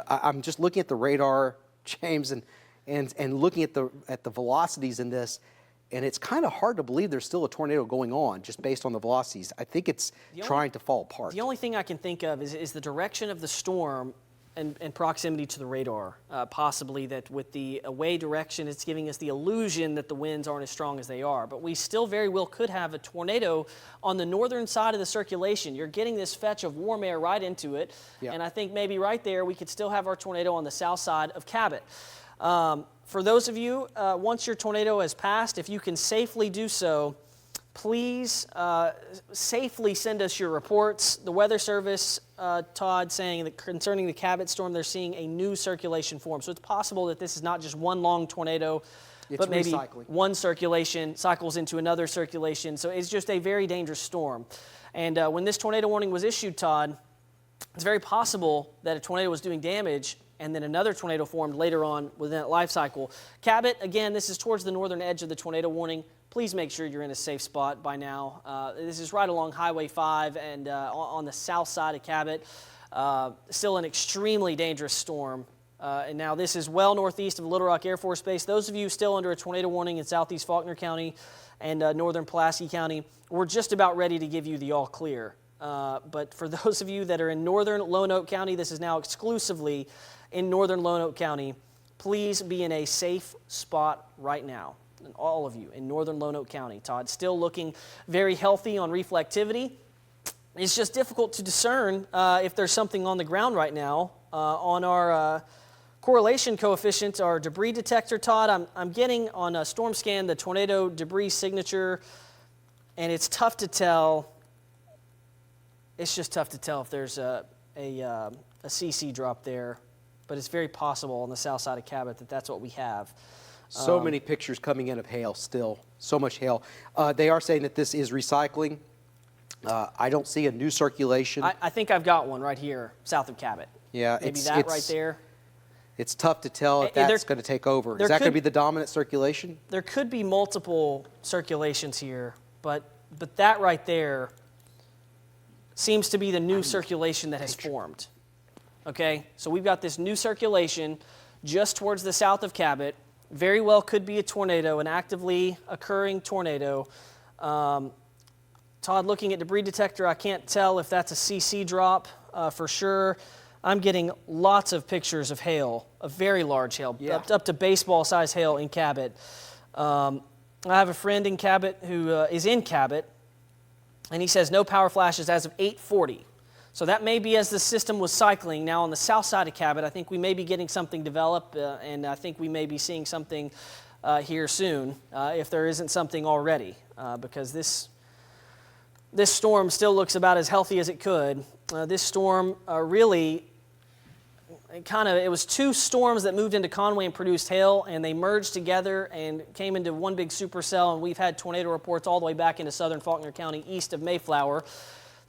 I'm just looking at the radar, James, and looking at the velocities in this. And it's kind of hard to believe there's still a tornado going on just based on the velocities. I think it's trying to fall apart. The only thing I can think of is the direction of the storm and proximity to the radar. Possibly that with the away direction, it's giving us the illusion that the winds aren't as strong as they are. But we still very well could have a tornado on the northern side of the circulation. You're getting this fetch of warm air right into it. Yep. And I think maybe right there we could still have our tornado on the south side of Cabot. For those of you, once your tornado has passed, if you can safely do so, please safely send us your reports. The Weather Service, Todd, saying that concerning the Cabot storm, they're seeing a new circulation form. So it's possible that this is not just one long tornado, but maybe one circulation cycles into another circulation. So it's just a very dangerous storm. And when this tornado warning was issued, Todd, it's very possible that a tornado was doing damage and then another tornado formed later on within that life cycle. Cabot, again, this is towards the northern edge of the tornado warning. Please make sure you're in a safe spot by now. This is right along Highway 5 and on the south side of Cabot. Still an extremely dangerous storm. And now this is well northeast of Little Rock Air Force Base. Those of you still under a tornado warning in southeast Faulkner County and northern Pulaski County, we're just about ready to give you the all clear. But for those of you that are in northern Lonoke County, this is now exclusively in northern Lonoke County. Please be in a safe spot right now. And all of you in northern Lonoke County. Todd, still looking very healthy on reflectivity. It's just difficult to discern if there's something on the ground right now. On our correlation coefficient, our debris detector, Todd, I'm getting on a storm scan the tornado debris signature, and it's tough to tell. It's just tough to tell if there's a CC drop there, but it's very possible on the south side of Cabot that that's what we have. So many pictures coming in of hail still, so much hail. They are saying that this is recycling. I don't see a new circulation. I think I've got one right here, south of Cabot. Yeah, maybe that right there. It's tough to tell if that's going to take over. Is that going to be the dominant circulation? There could be multiple circulations here, but that right there seems to be the new circulation that has formed. Okay, so we've got this new circulation just towards the south of Cabot. Very well could be a tornado, an actively occurring tornado. Todd, looking at debris detector, I can't tell if that's a CC drop for sure. I'm getting lots of pictures of hail, of very large hail, up to baseball-sized hail in Cabot. I have a friend in Cabot who is in Cabot, and he says no power flashes as of 8:40. So that may be as the system was cycling. Now on the south side of Cabot, I think we may be getting something developed, and I think we may be seeing something here soon, if there isn't something already, because this storm still looks about as healthy as it could. This storm really, it was two storms that moved into Conway and produced hail, and they merged together and came into one big supercell, and we've had tornado reports all the way back into southern Faulkner County, east of Mayflower.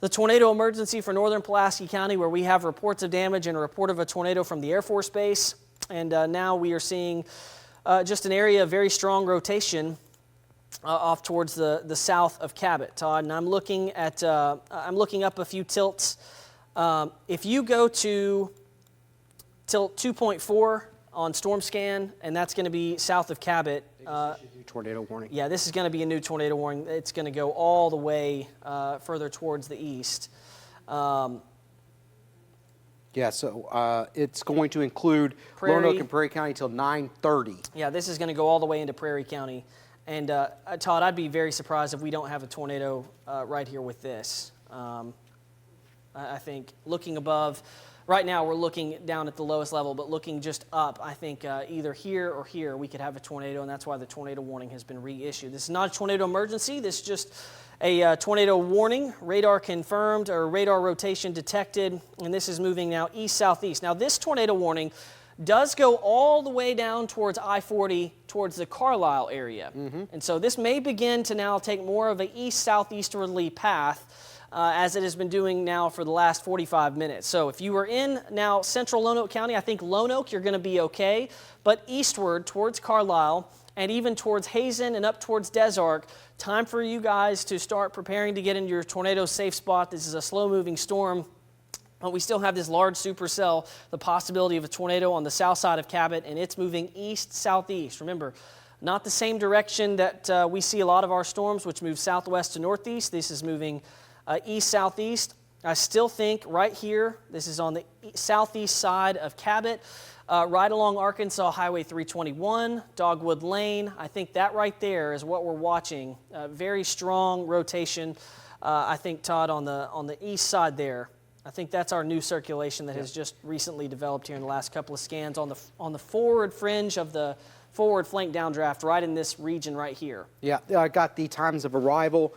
The tornado emergency for northern Pulaski County, where we have reports of damage and a report of a tornado from the Air Force Base, and now we are seeing just an area of very strong rotation off towards the south of Cabot, Todd. And I'm looking up a few tilts. If you go to tilt 2.4 on storm scan, and that's going to be south of Cabot. Tornado warning. Yeah, this is going to be a new tornado warning. It's going to go all the way further towards the east. So it's going to include Lonoke and Prairie County until 9:30. Yeah, this is going to go all the way into Prairie County. And Todd, I'd be very surprised if we don't have a tornado right here with this. I think looking above, right now we're looking down at the lowest level, but looking just up, I think either here or here we could have a tornado, and that's why the tornado warning has been reissued. This is not a tornado emergency. This is just a tornado warning, radar confirmed or radar rotation detected, and this is moving now east-southeast. Now this tornado warning does go all the way down towards I-40, towards the Carlisle area. And so this may begin to now take more of an east-southeasterly path as it has been doing now for the last 45 minutes. So if you are in now central Lonoke County, I think Lonoke, you're going to be okay, but eastward towards Carlisle and even towards Hazen and up towards Des Arc, time for you guys to start preparing to get into your tornado safe spot. This is a slow-moving storm. We still have this large supercell, the possibility of a tornado on the south side of Cabot, and it's moving east-southeast. Remember, not the same direction that we see a lot of our storms, which move southwest to northeast. This is moving east-southeast. I still think right here, this is on the southeast side of Cabot, right along Arkansas Highway 321, Dogwood Lane. I think that right there is what we're watching. Very strong rotation, I think, Todd, on the east side there. I think that's our new circulation that has just recently developed here in the last couple of scans on the forward fringe of the forward flank downdraft right in this region right here. Yeah, I got the times of arrival.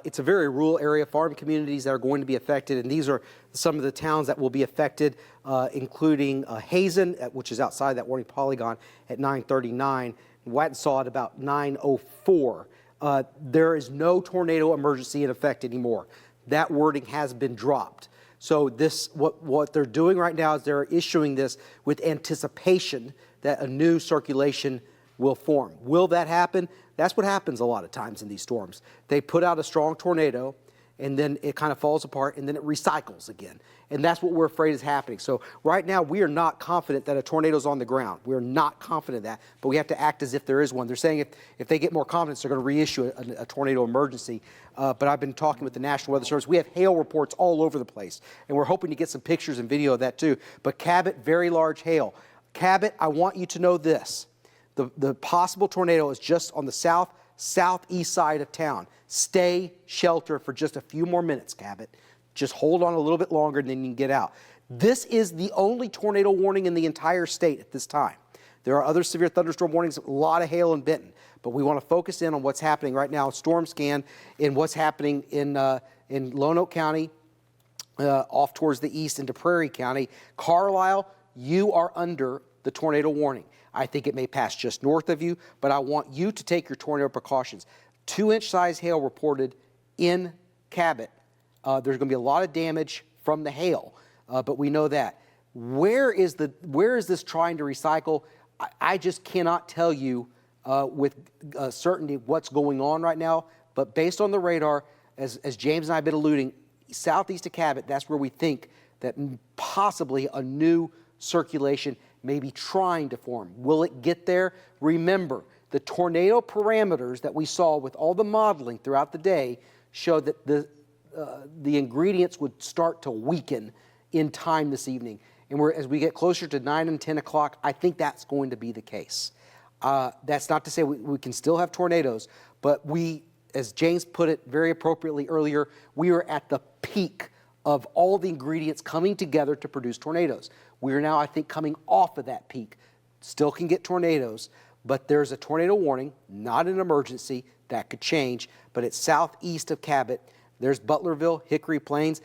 It's a very rural area, farm communities that are going to be affected, and these are some of the towns that will be affected, including Hazen, which is outside that warning polygon at 9:39, Wattensaw at about 9:04. There is no tornado emergency in effect anymore. That wording has been dropped. So what they're doing right now is they're issuing this with anticipation that a new circulation will form. Will that happen? That's what happens a lot of times in these storms. They put out a strong tornado, and then it kind of falls apart, and then it recycles again. And that's what we're afraid is happening. So right now, we are not confident that a tornado's on the ground. We're not confident of that, but we have to act as if there is one. They're saying if they get more confidence, they're going to reissue a tornado emergency. But I've been talking with the National Weather Service. We have hail reports all over the place, and we're hoping to get some pictures and video of that too. But Cabot, very large hail. Cabot, I want you to know this. The possible tornado is just on the southeast side of town. Stay shelter for just a few more minutes, Cabot. Just hold on a little bit longer and then you can get out. This is the only tornado warning in the entire state at this time. There are other severe thunderstorm warnings, a lot of hail in Benton, but we want to focus in on what's happening right now, storm scan, and what's happening in Lonoke County, off towards the east into Prairie County. Carlisle, you are under the tornado warning. I think it may pass just north of you, but I want you to take your tornado precautions. 2-inch size hail reported in Cabot There's going to be a lot of damage from the hail, but we know that. Where is this trying to recycle? I just cannot tell you with certainty what's going on right now, but based on the radar, as James and I have been alluding, southeast of Cabot, that's where we think that possibly a new circulation may be trying to form. Will it get there? Remember, the tornado parameters that we saw with all the modeling throughout the day showed that the ingredients would start to weaken in time this evening. And as we get closer to 9 and 10 o'clock, I think that's going to be the case. That's not to say we can still have tornadoes, but as James put it very appropriately earlier, we are at the peak of all the ingredients coming together to produce tornadoes. We are now, I think, coming off of that peak. Still can get tornadoes, but there's a tornado warning, not an emergency. That could change, but it's southeast of Cabot. There's Butlerville, Hickory Plains.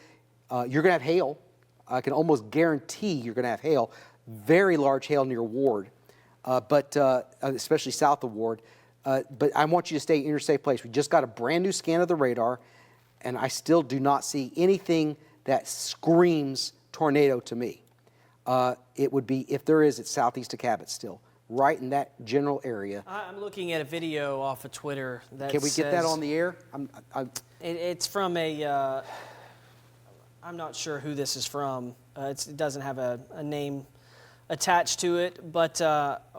You're going to have hail. I can almost guarantee you're going to have hail. Very large hail near Ward, but especially south of Ward. But I want you to stay in your safe place. We just got a brand new scan of the radar, and I still do not see anything that screams tornado to me. It would be, if there is, it's southeast of Cabot still, right in that general area. I'm looking at a video off of Twitter that Can we get that on the air? It's from a, I'm not sure who this is from. It doesn't have a name attached to it, but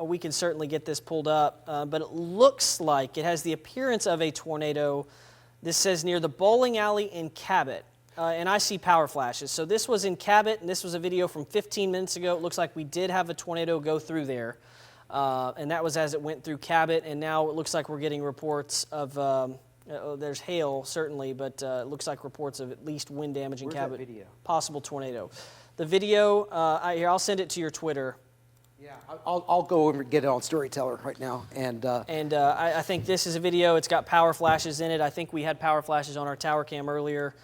we can certainly get this pulled up. But it looks like it has the appearance of a tornado. This says near the bowling alley in Cabot. And I see power flashes. So this was in Cabot, and this was a video from 15 minutes ago. It looks like we did have a tornado go through there. And that was as it went through Cabot, and now it looks like we're getting reports of, there's hail certainly, but it looks like reports of at least wind damage in Where's Cabot. that video? Possible tornado. The video, here, I'll send it to your Twitter. Yeah, I'll go over and get it on Storyteller right now. And I think this is a video. It's got power flashes in it. I think we had power flashes on our tower cam earlier.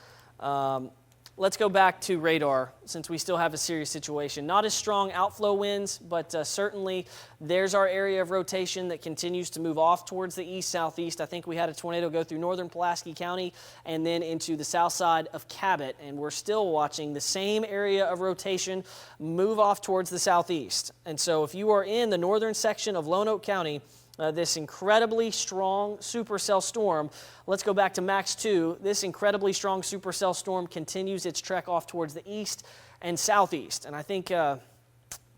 Let's go back to radar since we still have a serious situation. Not as strong outflow winds, but certainly there's our area of rotation that continues to move off towards the east-southeast. I think we had a tornado go through northern Pulaski County and then into the south side of Cabot, and we're still watching the same area of rotation move off towards the southeast. And so if you are in the northern section of Lonoke County, this incredibly strong supercell storm, let's go back to Max 2. This incredibly strong supercell storm continues its trek off towards the east and southeast. And I think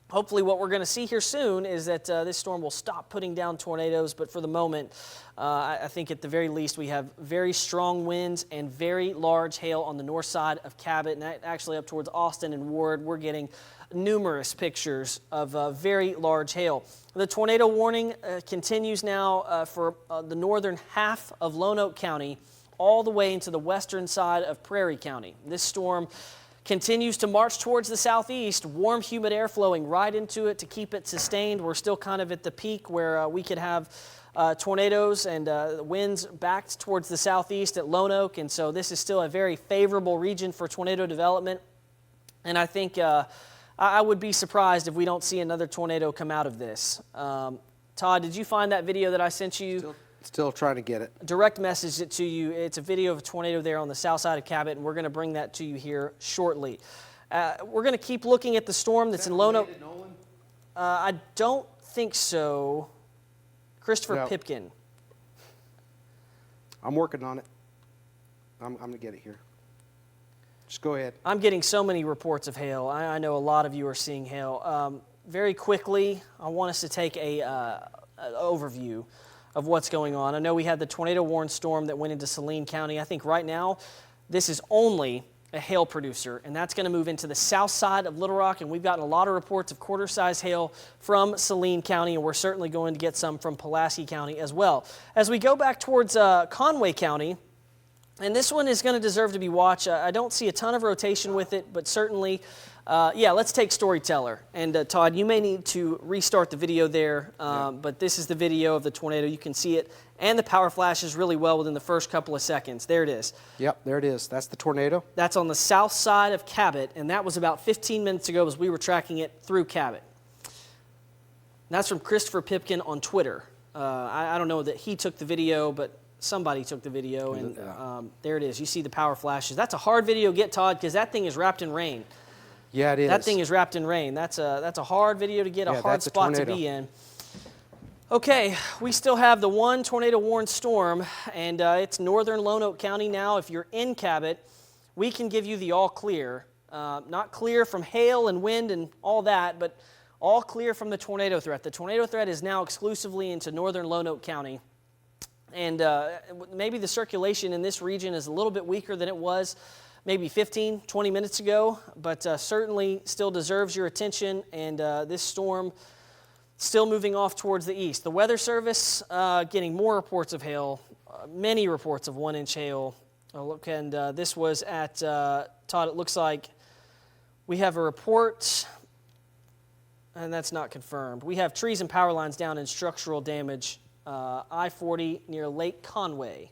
hopefully what we're going to see here soon is that this storm will stop putting down tornadoes. But for the moment, I think at the very least we have very strong winds and very large hail on the north side of Cabot. And actually up towards Austin and Ward, we're getting numerous pictures of very large hail. The tornado warning continues now for the northern half of Lonoke County all the way into the western side of Prairie County. This storm continues to march towards the southeast, warm, humid air flowing right into it to keep it sustained. We're still kind of at the peak where we could have tornadoes and winds backed towards the southeast at Lonoke, and so this is still a very favorable region for tornado development. And I think I would be surprised if we don't see another tornado come out of this. Todd, did you find that video that I sent you? Still trying to get it. Direct messaged it to you. It's a video of a tornado there on the south side of Cabot, and we're going to bring that to you here shortly. We're going to keep looking at the storm that's in Lonoke. I don't think so. Christopher Pipkin. I'm working on it. I'm going to get it here. Just go ahead. I'm getting so many reports of hail. I know a lot of you are seeing hail. Very quickly, I want us to take an overview of what's going on. I know we had the tornado warning storm that went into Saline County. I think right now this is only a hail producer, and that's going to move into the south side of Little Rock, and we've gotten a lot of reports of quarter-size hail from Saline County, and we're certainly going to get some from Pulaski County as well. As we go back towards Conway County, and this one is going to deserve to be watched. I don't see a ton of rotation with it, but certainly, let's take Storyteller. And Todd, you may need to restart the video there, but this is the video of the tornado. You can see it, and the power flashes really well within the first couple of seconds. There it is. Yep, there it is. That's the tornado. That's on the south side of Cabot, and that was about 15 minutes ago as we were tracking it through Cabot. That's from Christopher Pipkin on Twitter. I don't know that he took the video, but somebody took the video, and there it is. You see the power flashes. That's a hard video to get, Todd, because that thing is wrapped in rain. Yeah, it is. That thing is wrapped in rain. That's a hard video to get, a hard spot to be in. Okay, we still have the one tornado-warned storm, and it's northern Lonoke County now. If you're in Cabot, we can give you the all clear. Not clear from hail and wind and all that, but all clear from the tornado threat. The tornado threat is now exclusively into northern Lonoke County. And maybe the circulation in this region is a little bit weaker than it was maybe 15, 20 minutes ago, but certainly still deserves your attention, and this storm still moving off towards the east. The Weather Service getting more reports of hail, many reports of 1-inch hail. Look, and this was at, Todd, it looks like we have a report, and that's not confirmed. We have trees and power lines down in structural damage, I-40 near Lake Conway.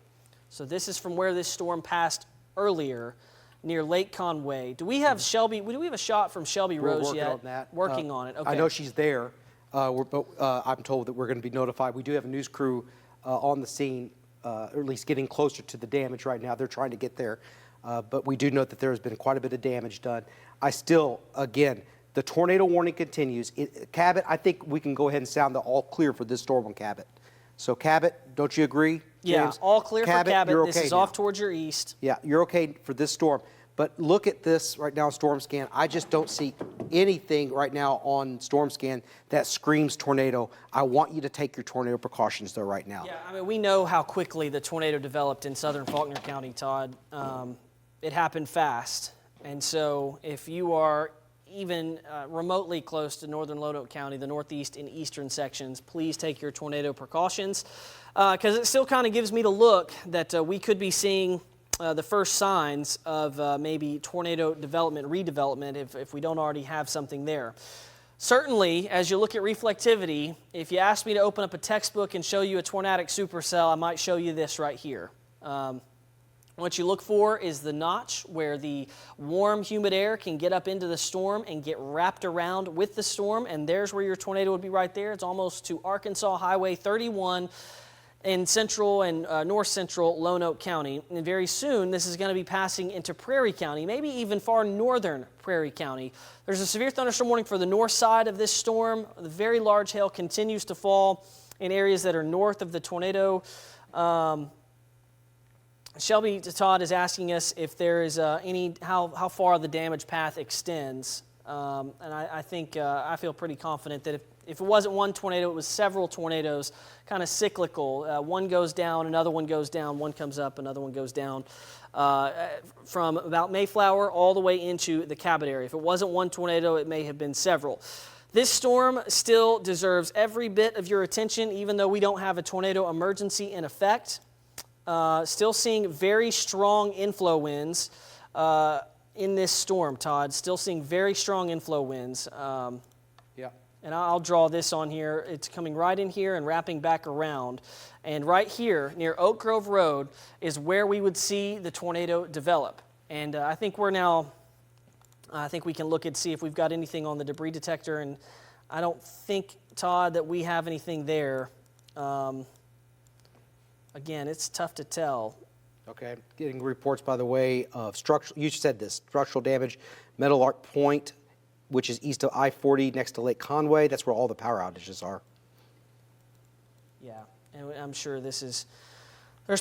So this is from where this storm passed earlier, near Lake Conway. Do we have Shelby? Do we have a shot from Shelby Rose yet? We're working on that. Working on it. Okay. I know she's there, but I'm told that we're going to be notified. We do have a news crew on the scene, or at least getting closer to the damage right now. They're trying to get there, but we do note that there has been quite a bit of damage done. I still, again, the tornado warning continues. Cabot, I think we can go ahead and sound the all clear for this storm on Cabot. So Cabot, don't you agree, James? Yeah, all clear Cabot, for Cabot. you're This okay is now. off towards your east. Yeah, you're okay for this storm. But look at this right now, storm scan. I just don't see anything right now on storm scan that screams tornado. I want you to take your tornado precautions though right now. Yeah, I mean, we know how quickly the tornado developed in southern Faulkner County, Todd. It happened fast. And so if you are even remotely close to northern Lonoke County, the northeast and eastern sections, please take your tornado precautions, because it still kind of gives me the look that we could be seeing the first signs of maybe tornado development, redevelopment, if we don't already have something there. Certainly, as you look at reflectivity, if you ask me to open up a textbook and show you a tornadic supercell, I might show you this right here. What you look for is the notch where the warm, humid air can get up into the storm and get wrapped around with the storm, and there's where your tornado would be right there. It's almost to Arkansas Highway 31 in central and north central Lonoke County. And very soon, this is going to be passing into Prairie County, maybe even far northern Prairie County. There's a severe thunderstorm warning for the north side of this storm. The very large hail continues to fall in areas that are north of the tornado. Shelby Todd is asking us if there is how far the damage path extends. And I think I feel pretty confident that if it wasn't one tornado, it was several tornadoes, kind of cyclical. One goes down, another one goes down, one comes up, another one goes down, from about Mayflower all the way into the Cabot area. If it wasn't one tornado, it may have been several. This storm still deserves every bit of your attention, even though we don't have a tornado emergency in effect. Still seeing very strong inflow winds in this storm, Todd. Still seeing very strong inflow winds. Yeah. And I'll draw this on here. It's coming right in here and wrapping back around. And right here near Oak Grove Road is where we would see the tornado develop. And I think we can look and see if we've got anything on the debris detector. And I don't think, Todd, that we have anything there. Again, it's tough to tell. Okay, getting reports, by the way, of structural, you said this, structural damage, Metal Arc Point, which is east of I-40 next to Lake Conway. That's where all the power outages are. Yeah, and I'm sure there's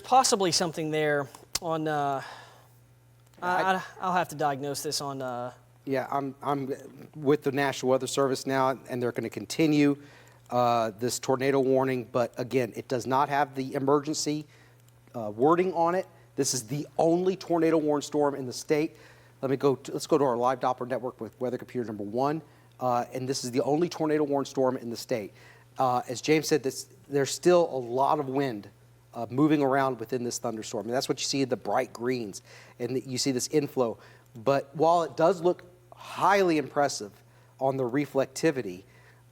possibly something there on, I'll have to diagnose this on. Yeah, I'm with the National Weather Service now, and they're going to continue this tornado warning, but again, it does not have the emergency wording on it. This is the only tornado warned storm in the state. Let's go to our live Doppler network with weather computer number 1, and this is the only tornado warned storm in the state. As James said, there's still a lot of wind moving around within this thunderstorm, and that's what you see in the bright greens, and you see this inflow. But while it does look highly impressive on the reflectivity,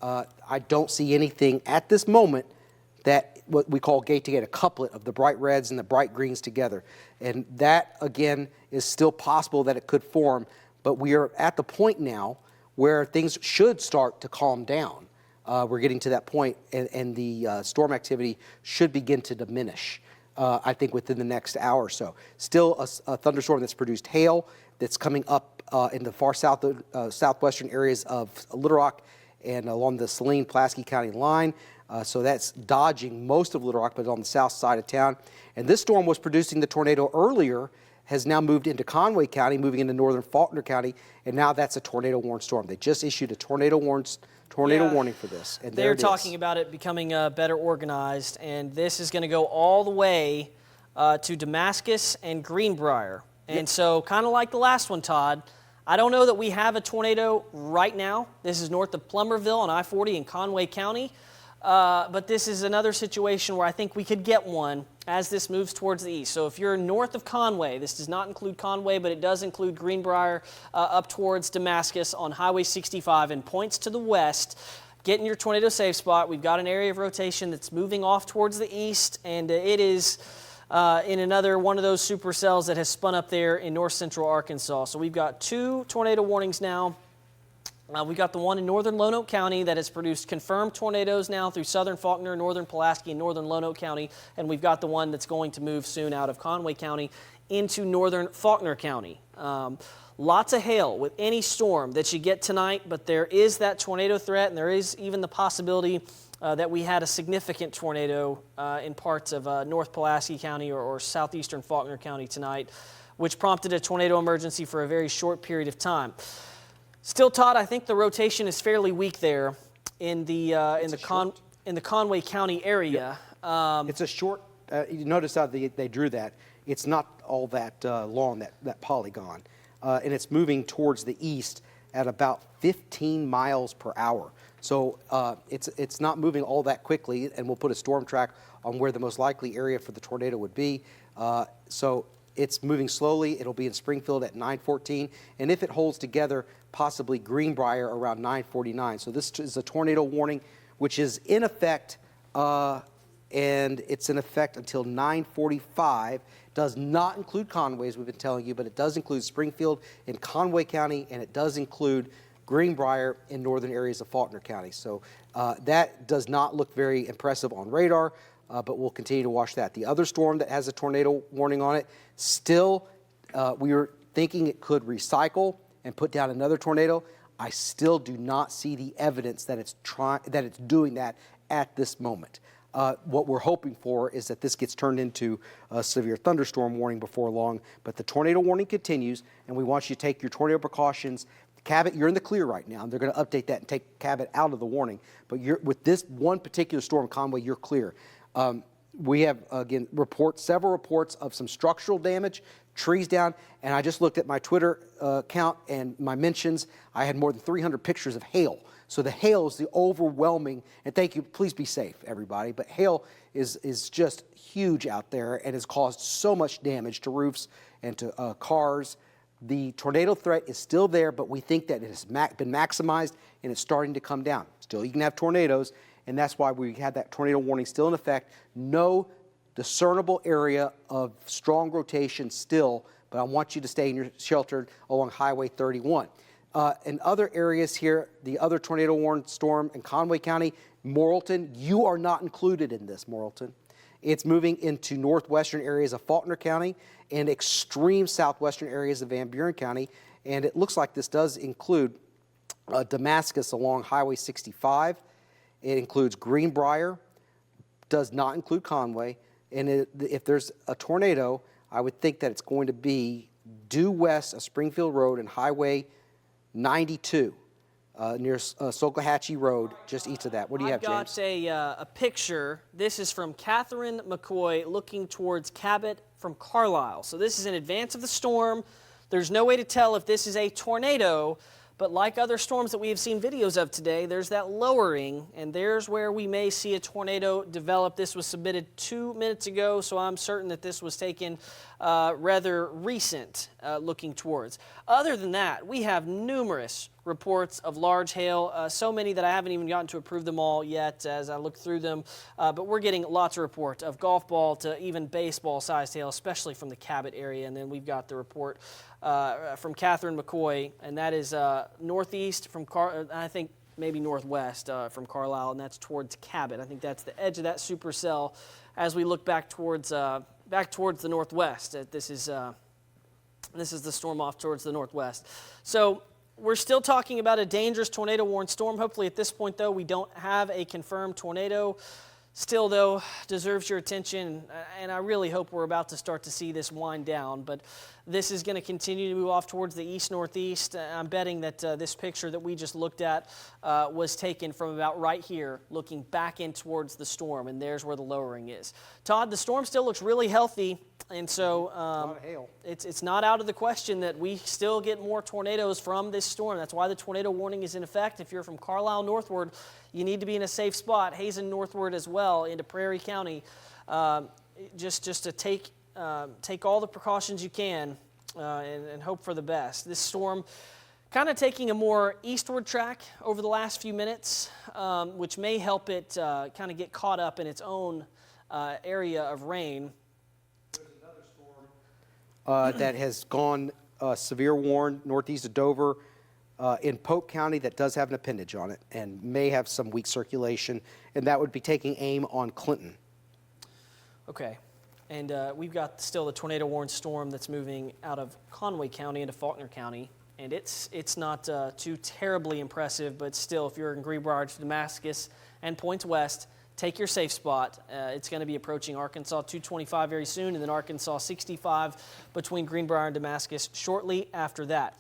I don't see anything at this moment that what we call gate-to-gate, a couplet of the bright reds and the bright greens together. And that, again, is still possible that it could form, but we are at the point now where things should start to calm down. We're getting to that point, and the storm activity should begin to diminish. I think within the next hour or so. Still a thunderstorm that's produced hail that's coming up in the far south, southwestern areas of Little Rock and along the Saline-Pulaski County line. So that's dodging most of Little Rock, but on the south side of town. And this storm was producing the tornado earlier, has now moved into Conway County, moving into northern Faulkner County, and now that's a tornado warned storm. They just issued a tornado warning for this. And they're talking about it becoming better organized, and this is going to go all the way to Damascus and Greenbrier. And so kind of like the last one, Todd, I don't know that we have a tornado right now. This is north of Plumerville on I-40 in Conway County. But this is another situation where I think we could get one as this moves towards the east. So if you're north of Conway, this does not include Conway, but it does include Greenbrier up towards Damascus on Highway 65 and points to the west. Get in your tornado safe spot. We've got an area of rotation that's moving off towards the east, and it is in another one of those supercells that has spun up there in north central Arkansas. So we've got 2 tornado warnings now. We got the one in northern Lonoke County that has produced confirmed tornadoes now through southern Faulkner, northern Pulaski, and northern Lonoke County. And we've got the one that's going to move soon out of Conway County into northern Faulkner County. Lots of hail with any storm that you get tonight, but there is that tornado threat, and there is even the possibility that we had a significant tornado in parts of North Pulaski County or southeastern Faulkner County tonight, which prompted a tornado emergency for a very short period of time. Still, Todd, I think the rotation is fairly weak there in the Conway County area. It's a short. You notice how they drew that. It's not all that long, that polygon, and it's moving towards the east at about 15 miles per hour. So it's not moving all that quickly, and we'll put a storm track on where the most likely area for the tornado would be. So it's moving slowly. It'll be in Springfield at 9:14, and if it holds together, possibly Greenbrier around 9:49. So this is a tornado warning, which is in effect, and it's in effect until 9:45. Does not include Conway, as we've been telling you, but it does include Springfield in Conway County, and it does include Greenbrier in northern areas of Faulkner County. So that does not look very impressive on radar, but we'll continue to watch that. The other storm that has a tornado warning on it, still, we were thinking it could recycle and put down another tornado. I still do not see the evidence that it's doing that at this moment. What we're hoping for is that this gets turned into a severe thunderstorm warning before long, but the tornado warning continues, and we want you to take your tornado precautions. Cabot, you're in the clear right now. They're going to update that and take Cabot out of the warning, but with this one particular storm, Conway, you're clear. We have, again, several reports of some structural damage, trees down, and I just looked at my Twitter account and my mentions. I had more than 300 pictures of hail. So the hail is the overwhelming, and thank you, please be safe, everybody, but hail is just huge out there and has caused so much damage to roofs and to cars. The tornado threat is still there, but we think that it has been maximized and it's starting to come down. Still, you can have tornadoes, and that's why we had that tornado warning still in effect. No discernible area of strong rotation still, but I want you to stay in your sheltered along Highway 31. In other areas here, the other tornado warned storm in Conway County, Morrilton, you are not included in this, Morrilton. It's moving into northwestern areas of Faulkner County and extreme southwestern areas of Van Buren County, and it looks like this does include Damascus along Highway 65. It includes Greenbrier, does not include Conway, and if there's a tornado, I would think that it's going to be due west of Springfield Road and Highway 92 near Socohatchee Road, just east of that. What do you have, James? I've got a picture. This is from Catherine McCoy looking towards Cabot from Carlisle. So this is in advance of the storm. There's no way to tell if this is a tornado, but like other storms that we have seen videos of today, there's that lowering, and there's where we may see a tornado develop. This was submitted 2 minutes ago, so I'm certain that this was taken rather recent looking towards. Other than that, we have numerous reports of large hail, so many that I haven't even gotten to approve them all yet as I look through them, but we're getting lots of reports of golf ball to even baseball-sized hail, especially from the Cabot area, and then we've got the report from Catherine McCoy, and that is northeast from I think maybe northwest from Carlisle, and that's towards Cabot. I think that's the edge of that supercell as we look back towards the northwest. This is the storm off towards the northwest. So we're still talking about a dangerous tornado-warned storm. Hopefully at this point, though, we don't have a confirmed tornado. Still, though, deserves your attention, and I really hope we're about to start to see this wind down. But this is going to continue to move off towards the east-northeast. I'm betting that this picture that we just looked at was taken from about right here, looking back in towards the storm, and there's where the lowering is. Todd, the storm still looks really healthy, and so it's not out of the question that we still get more tornadoes from this storm. That's why the tornado warning is in effect. If you're from Carlisle northward, you need to be in a safe spot. Hazen northward as well into Prairie County, just to take all the precautions you can and hope for the best. This storm kind of taking a more eastward track over the last few minutes, which may help it kind of get caught up in its own area of rain. There's another storm that has gone severe warn northeast of Dover. In Polk County that does have an appendage on it and may have some weak circulation, and that would be taking aim on Clinton. Okay, and we've got still the tornado-warned storm that's moving out of Conway County into Faulkner County, and it's not too terribly impressive, but still, if you're in Greenbrier to Damascus and points west, take your safe spot. It's going to be approaching Arkansas 225 very soon, and then Arkansas 65 between Greenbrier and Damascus shortly after that.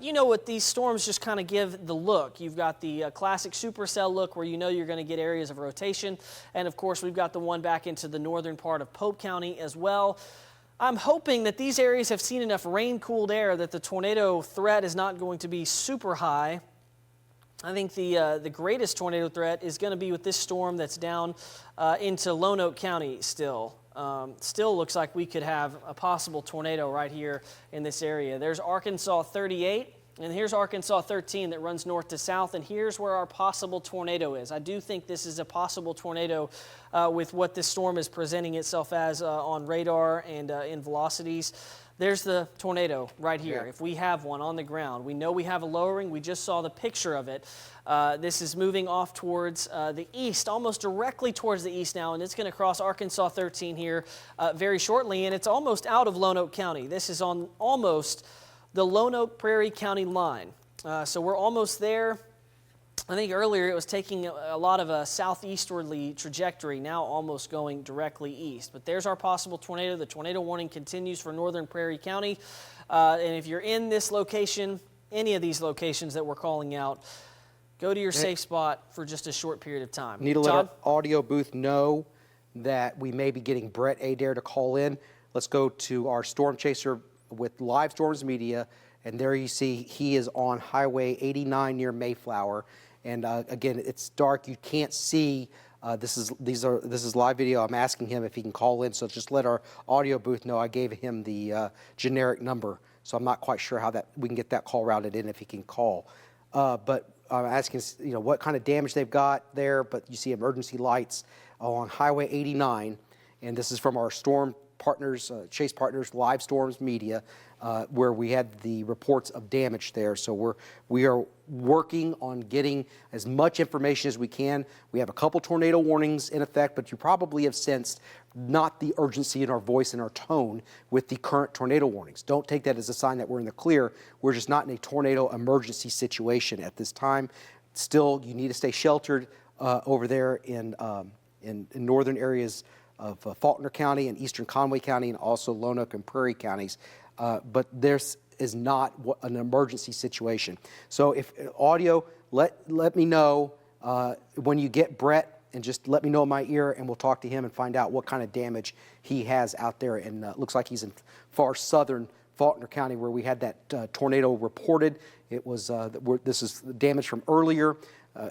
You know what, these storms just kind of give the look. You've got the classic supercell look where you know you're going to get areas of rotation. And, of course, we've got the one back into the northern part of Pope County as well. I'm hoping that these areas have seen enough rain-cooled air that the tornado threat is not going to be super high. I think the greatest tornado threat is going to be with this storm that's down into Lonoke County still. Still looks like we could have a possible tornado right here in this area. There's Arkansas 38, and here's Arkansas 13 that runs north to south, and here's where our possible tornado is. I do think this is a possible tornado with what this storm is presenting itself as on radar and in velocities. There's the tornado right here. Yeah. If we have one on the ground, we know we have a lowering. We just saw the picture of it. This is moving off towards the east, almost directly towards the east now, and it's going to cross Arkansas 13 here very shortly, and it's almost out of Lonoke County. This is on almost the Lonoke Prairie County line. So we're almost there. I think earlier it was taking a lot of a southeasterly trajectory, now almost going directly east. But there's our possible tornado. The tornado warning continues for northern Prairie County. And if you're in this location, any of these locations that we're calling out, go to your safe spot for just a short period of time. Need to let our audio booth know that we may be getting Brett Adair to call in. Let's go to our storm chaser with Live Storms Media. And there you see he is on Highway 89 near Mayflower. And again, it's dark. You can't see. This is live video. I'm asking him if he can call in. So just let our audio booth know. I gave him the generic number, so I'm not quite sure how we can get that call routed in if he can call. But I'm asking, what kind of damage they've got there. But you see emergency lights on Highway 89, and this is from our storm partners, Chase Partners, Live Storms Media, where we had the reports of damage there. So we are working on getting as much information as we can. We have a couple tornado warnings in effect, but you probably have sensed not the urgency in our voice and our tone with the current tornado warnings. Don't take that as a sign that we're in the clear. We're just not in a tornado emergency situation at this time. Still, you need to stay sheltered over there in northern areas of Faulkner County and eastern Conway County, and also Lonoke and Prairie counties. But this is not an emergency situation. So if audio, let me know when you get Brett, and just let me know in my ear, and we'll talk to him and find out what kind of damage he has out there. And looks like he's in far southern Faulkner County where we had that tornado reported. It was this is damage from earlier.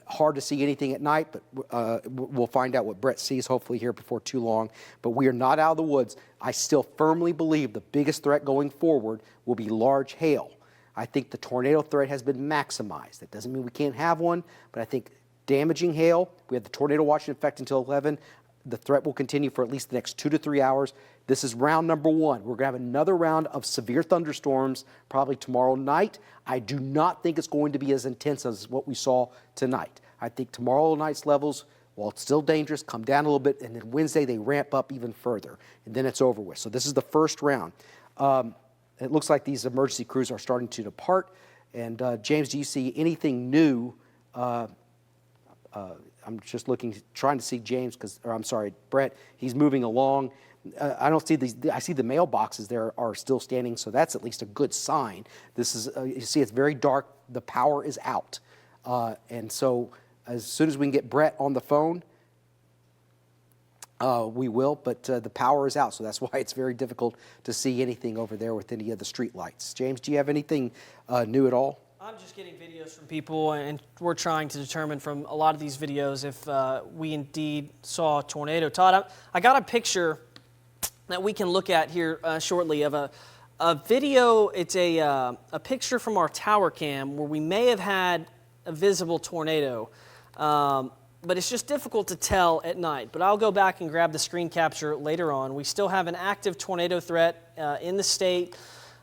Hard to see anything at night, but we'll find out what Brett sees hopefully here before too long. But we are not out of the woods. I still firmly believe the biggest threat going forward will be large hail. I think the tornado threat has been maximized. That doesn't mean we can't have one, but I think damaging hail, we have the tornado watch in effect until 11. The threat will continue for at least the next 2 to 3 hours. This is round number 1. We're going to have another round of severe thunderstorms probably tomorrow night. I do not think it's going to be as intense as what we saw tonight. I think tomorrow night's levels, while it's still dangerous, come down a little bit, and then Wednesday they ramp up even further, and then it's over with. So this is the first round. It looks like these emergency crews are starting to depart. And James, do you see anything new? I'm just trying to see James, Brett. He's moving along. I don't see these. I see the mailboxes there are still standing, so that's at least a good sign. This is, you see, it's very dark. The power is out, and so as soon as we can get Brett on the phone, we will. But the power is out, so that's why it's very difficult to see anything over there with any of the street lights. James, do you have anything new at all? I'm just getting videos from people, and we're trying to determine from a lot of these videos if we indeed saw a tornado. Todd, I got a picture that we can look at here shortly of a video. It's a picture from our tower cam where we may have had a visible tornado, but it's just difficult to tell at night. But I'll go back and grab the screen capture later on. We still have an active tornado threat in the state,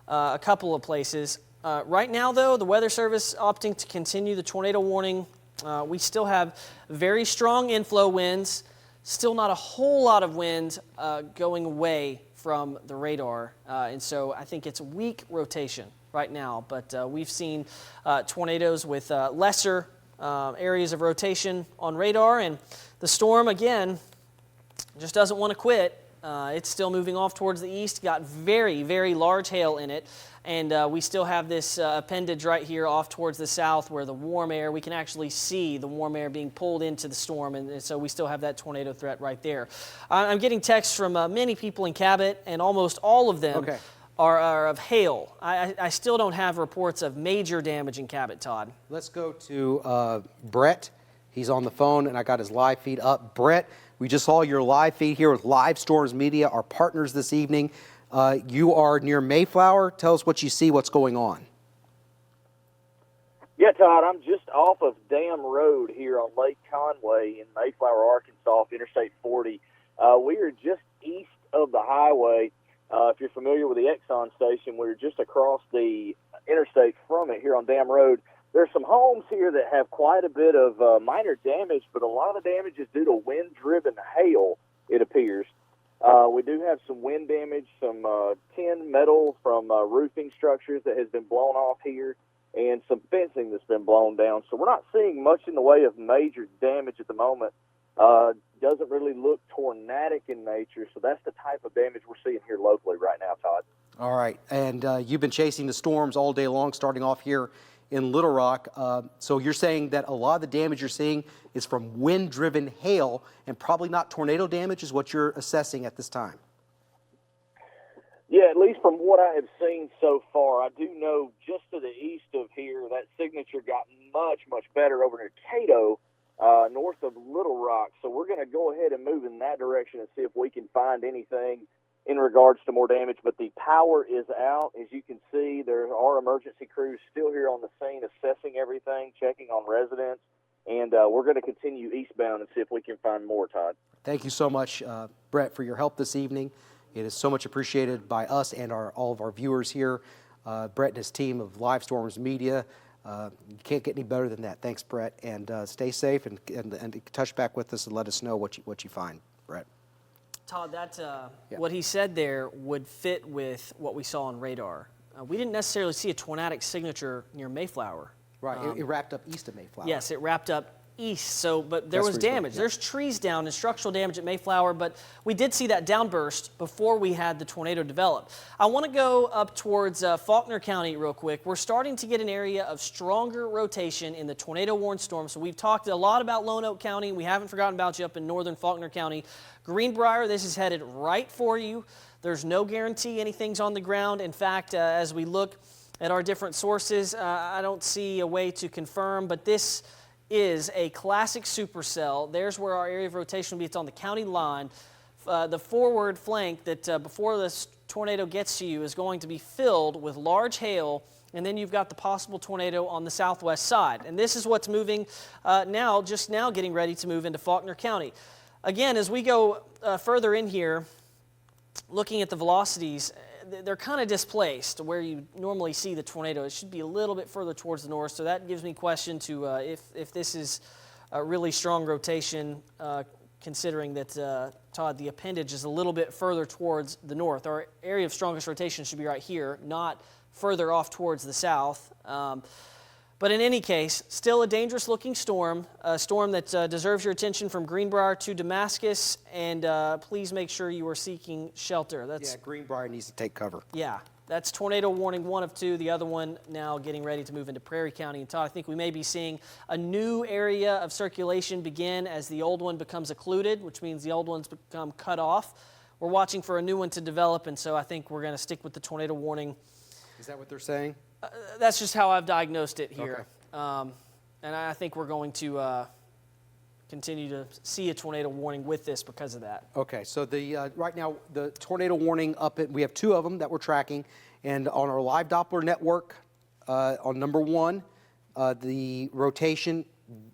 a couple of places. Right now, though, the Weather Service opting to continue the tornado warning. We still have very strong inflow winds, still not a whole lot of wind going away from the radar. And so I think it's weak rotation right now. But we've seen tornadoes with lesser areas of rotation on radar. And the storm, again, just doesn't want to quit. It's still moving off towards the east, got very, very large hail in it. And we still have this appendage right here off towards the south where the warm air, we can actually see the warm air being pulled into the storm. And so we still have that tornado threat right there. I'm getting texts from many people in Cabot, and almost all of them are of hail. I still don't have reports of major damage in Cabot, Todd. Let's go to Brett. He's on the phone, and I got his live feed up. Brett, we just saw your live feed here with Live Storms Media, our partners this evening. You are near Mayflower. Tell us what you see, what's going on. Yeah, Todd, I'm just off of Dam Road here on Lake Conway in Mayflower, Arkansas, off Interstate 40. We are just east of the highway. If you're familiar with the Exxon station, we're just across the interstate from it here on Dam Road. There's some homes here that have quite a bit of minor damage, but a lot of the damage is due to wind-driven hail, it appears. We do have some wind damage, some tin metal from roofing structures that has been blown off here, and some fencing that's been blown down. So we're not seeing much in the way of major damage at the moment. Doesn't really look tornadic in nature, so that's the type of damage we're seeing here locally right now, Todd. All right, and you've been chasing the storms all day long, starting off here in Little Rock. So you're saying that a lot of the damage you're seeing is from wind-driven hail and probably not tornado damage is what you're assessing at this time? Yeah, at least from what I have seen so far. I do know just to the east of here, that signature got much, much better over near Cabot, north of Little Rock. So we're going to go ahead and move in that direction and see if we can find anything in regards to more damage. But the power is out. As you can see, there are emergency crews still here on the scene assessing everything, checking on residents. And we're going to continue eastbound and see if we can find more, Todd. Thank you so much, Brett, for your help this evening. It is so much appreciated by us and all of our viewers here. Brett and his team of Live Storms Media. You can't get any better than that. Thanks, Brett. And stay safe and touch back with us and let us know what you find, Brett. Todd, what he said there would fit with what we saw on radar. We didn't necessarily see a tornadic signature near Mayflower. Right, it wrapped up east of Mayflower. Yes, it wrapped up east, but there was damage. Yeah. There's trees down and structural damage at Mayflower, but we did see that downburst before we had the tornado develop. I want to go up towards Faulkner County real quick. We're starting to get an area of stronger rotation in the tornado-warned storm. So we've talked a lot about Lonoke County. We haven't forgotten about you up in northern Faulkner County. Greenbrier, this is headed right for you. There's no guarantee anything's on the ground. In fact, as we look at our different sources, I don't see a way to confirm, but this is a classic supercell. There's where our area of rotation will be. It's on the county line. The forward flank that before this tornado gets to you is going to be filled with large hail, and then you've got the possible tornado on the southwest side. And this is what's moving just now getting ready to move into Faulkner County. Again, as we go further in here, looking at the velocities, they're kind of displaced where you normally see the tornado. It should be a little bit further towards the north, so that gives me question to if this is a really strong rotation, considering that, Todd, the appendage is a little bit further towards the north. Our area of strongest rotation should be right here, not further off towards the south. But in any case, still a dangerous-looking storm, a storm that deserves your attention from Greenbrier to Damascus, and please make sure you are seeking shelter. Yeah, Greenbrier needs to take cover. Yeah, that's tornado warning 1 of 2. The other one now getting ready to move into Prairie County. And Todd, I think we may be seeing a new area of circulation begin as the old one becomes occluded, which means the old ones become cut off. We're watching for a new one to develop, and so I think we're going to stick with the tornado warning. Is that what they're saying? That's just how I've diagnosed it here. Okay. And I think we're going to continue to see a tornado warning with this because of that. Okay, so the right now the tornado warning we have 2 of them that we're tracking, and on our live Doppler network, on number 1, the rotation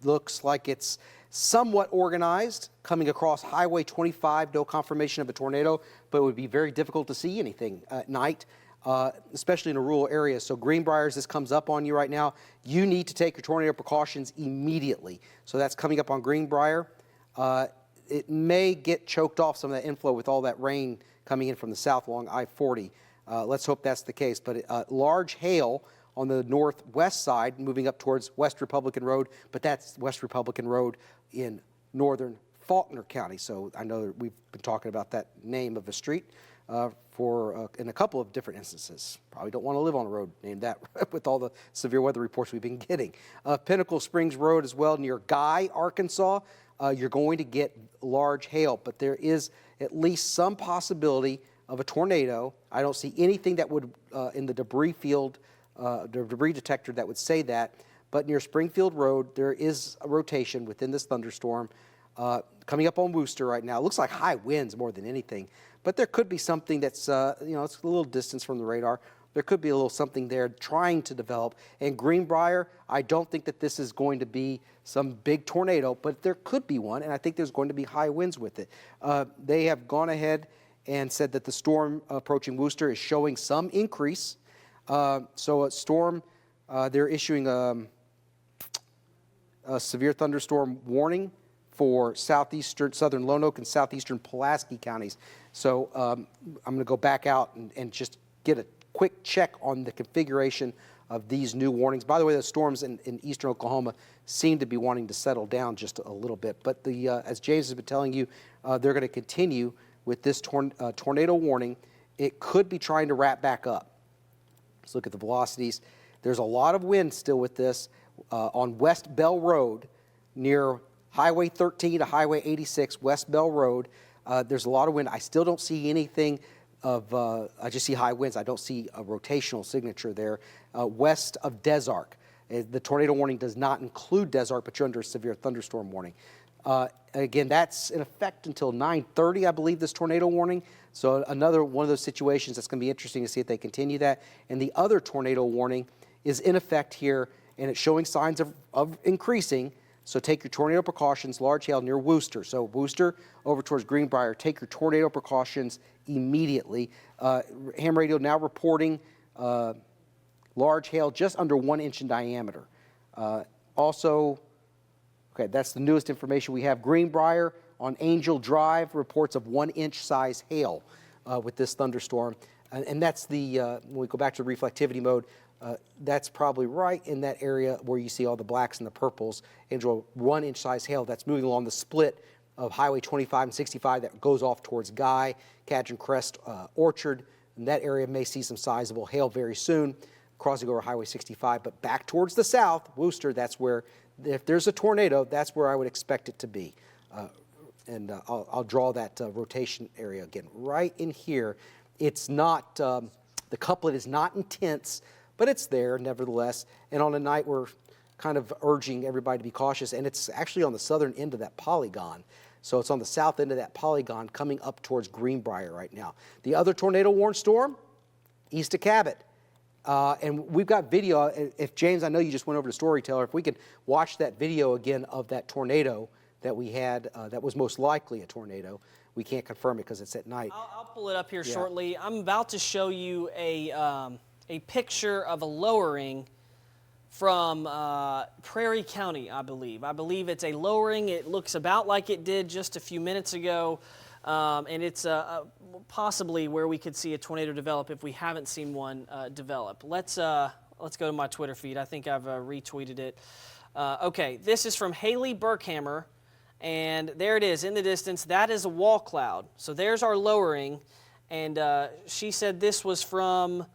looks like it's somewhat organized, coming across Highway 25. No confirmation of a tornado, but it would be very difficult to see anything at night. Especially in a rural area. So Greenbrier, as this comes up on you right now, you need to take your tornado precautions immediately. So that's coming up on Greenbrier. It may get choked off some of that inflow with all that rain coming in from the south along I-40. Let's hope that's the case. But large hail on the northwest side, moving up towards West Republican Road, but that's West Republican Road in northern Faulkner County. So I know that we've been talking about that name of a street in a couple of different instances. Probably don't want to live on a road named that with all the severe weather reports we've been getting. Pinnacle Springs Road as well near Guy, Arkansas. You're going to get large hail, but there is at least some possibility of a tornado. I don't see anything that would in the debris field, the debris detector that would say that, but near Springfield Road, there is a rotation within this thunderstorm coming up on Wooster right now. It looks like high winds more than anything. But there could be something that's, it's a little distance from the radar. There could be a little something there trying to develop. And Greenbrier, I don't think that this is going to be some big tornado, but there could be one, and I think there's going to be high winds with it. They have gone ahead and said that the storm approaching Wooster is showing some increase. So a storm, they're issuing a severe thunderstorm warning for southern Lonoke and southeastern Pulaski counties. So I'm going to go back out and just get a quick check on the configuration of these new warnings. By the way, the storms in eastern Oklahoma seem to be wanting to settle down just a little bit. But as James has been telling you, they're going to continue with this tornado warning. It could be trying to wrap back up. Let's look at the velocities. There's a lot of wind still with this on West Bell Road near Highway 13 to Highway 86, West Bell Road. There's a lot of wind. I still don't see anything I just see high winds. I don't see a rotational signature there. West of Desark. The tornado warning does not include Desark, but you're under a severe thunderstorm warning. Again, that's in effect until 9:30, I believe, this tornado warning. So another one of those situations that's going to be interesting to see if they continue that. And the other tornado warning is in effect here, and it's showing signs of increasing. So take your tornado precautions, large hail near Wooster. So Wooster over towards Greenbrier, take your tornado precautions immediately. Ham radio now reporting large hail just under 1 inch in diameter. Also, okay, that's the newest information we have. Greenbrier on Angel Drive reports of 1 inch size hail with this thunderstorm. And that's when we go back to the reflectivity mode, that's probably right in that area where you see all the blacks and the purples. Angel, 1 inch size hail that's moving along the split of Highway 25 and 65 that goes off towards Guy, Cadron Crest, Orchard. And that area may see some sizable hail very soon, crossing over Highway 65. But back towards the south, Wooster, that's where, if there's a tornado, that's where I would expect it to be. I'll draw that rotation area again. Right in here, it's not, the couplet is not intense, but it's there nevertheless. And on a night we're kind of urging everybody to be cautious, and it's actually on the southern end of that polygon. So it's on the south end of that polygon coming up towards Greenbrier right now. The other tornado warned storm, east of Cabot. And we've got video. If James, I know you just went over to Storyteller, if we could watch that video again of that tornado that we had that was most likely a tornado. We can't confirm it because it's at night. I'll pull it up here shortly. I'm about to show you a picture of a lowering from Prairie County, I believe. I believe it's a lowering. It looks about like it did just a few minutes ago, and it's possibly where we could see a tornado develop if we haven't seen one develop. Let's go to my Twitter feed. I think I've retweeted it. Okay, this is from Haley Burkhammer, and there it is in the distance. That is a wall cloud. So there's our lowering, and she said this was from...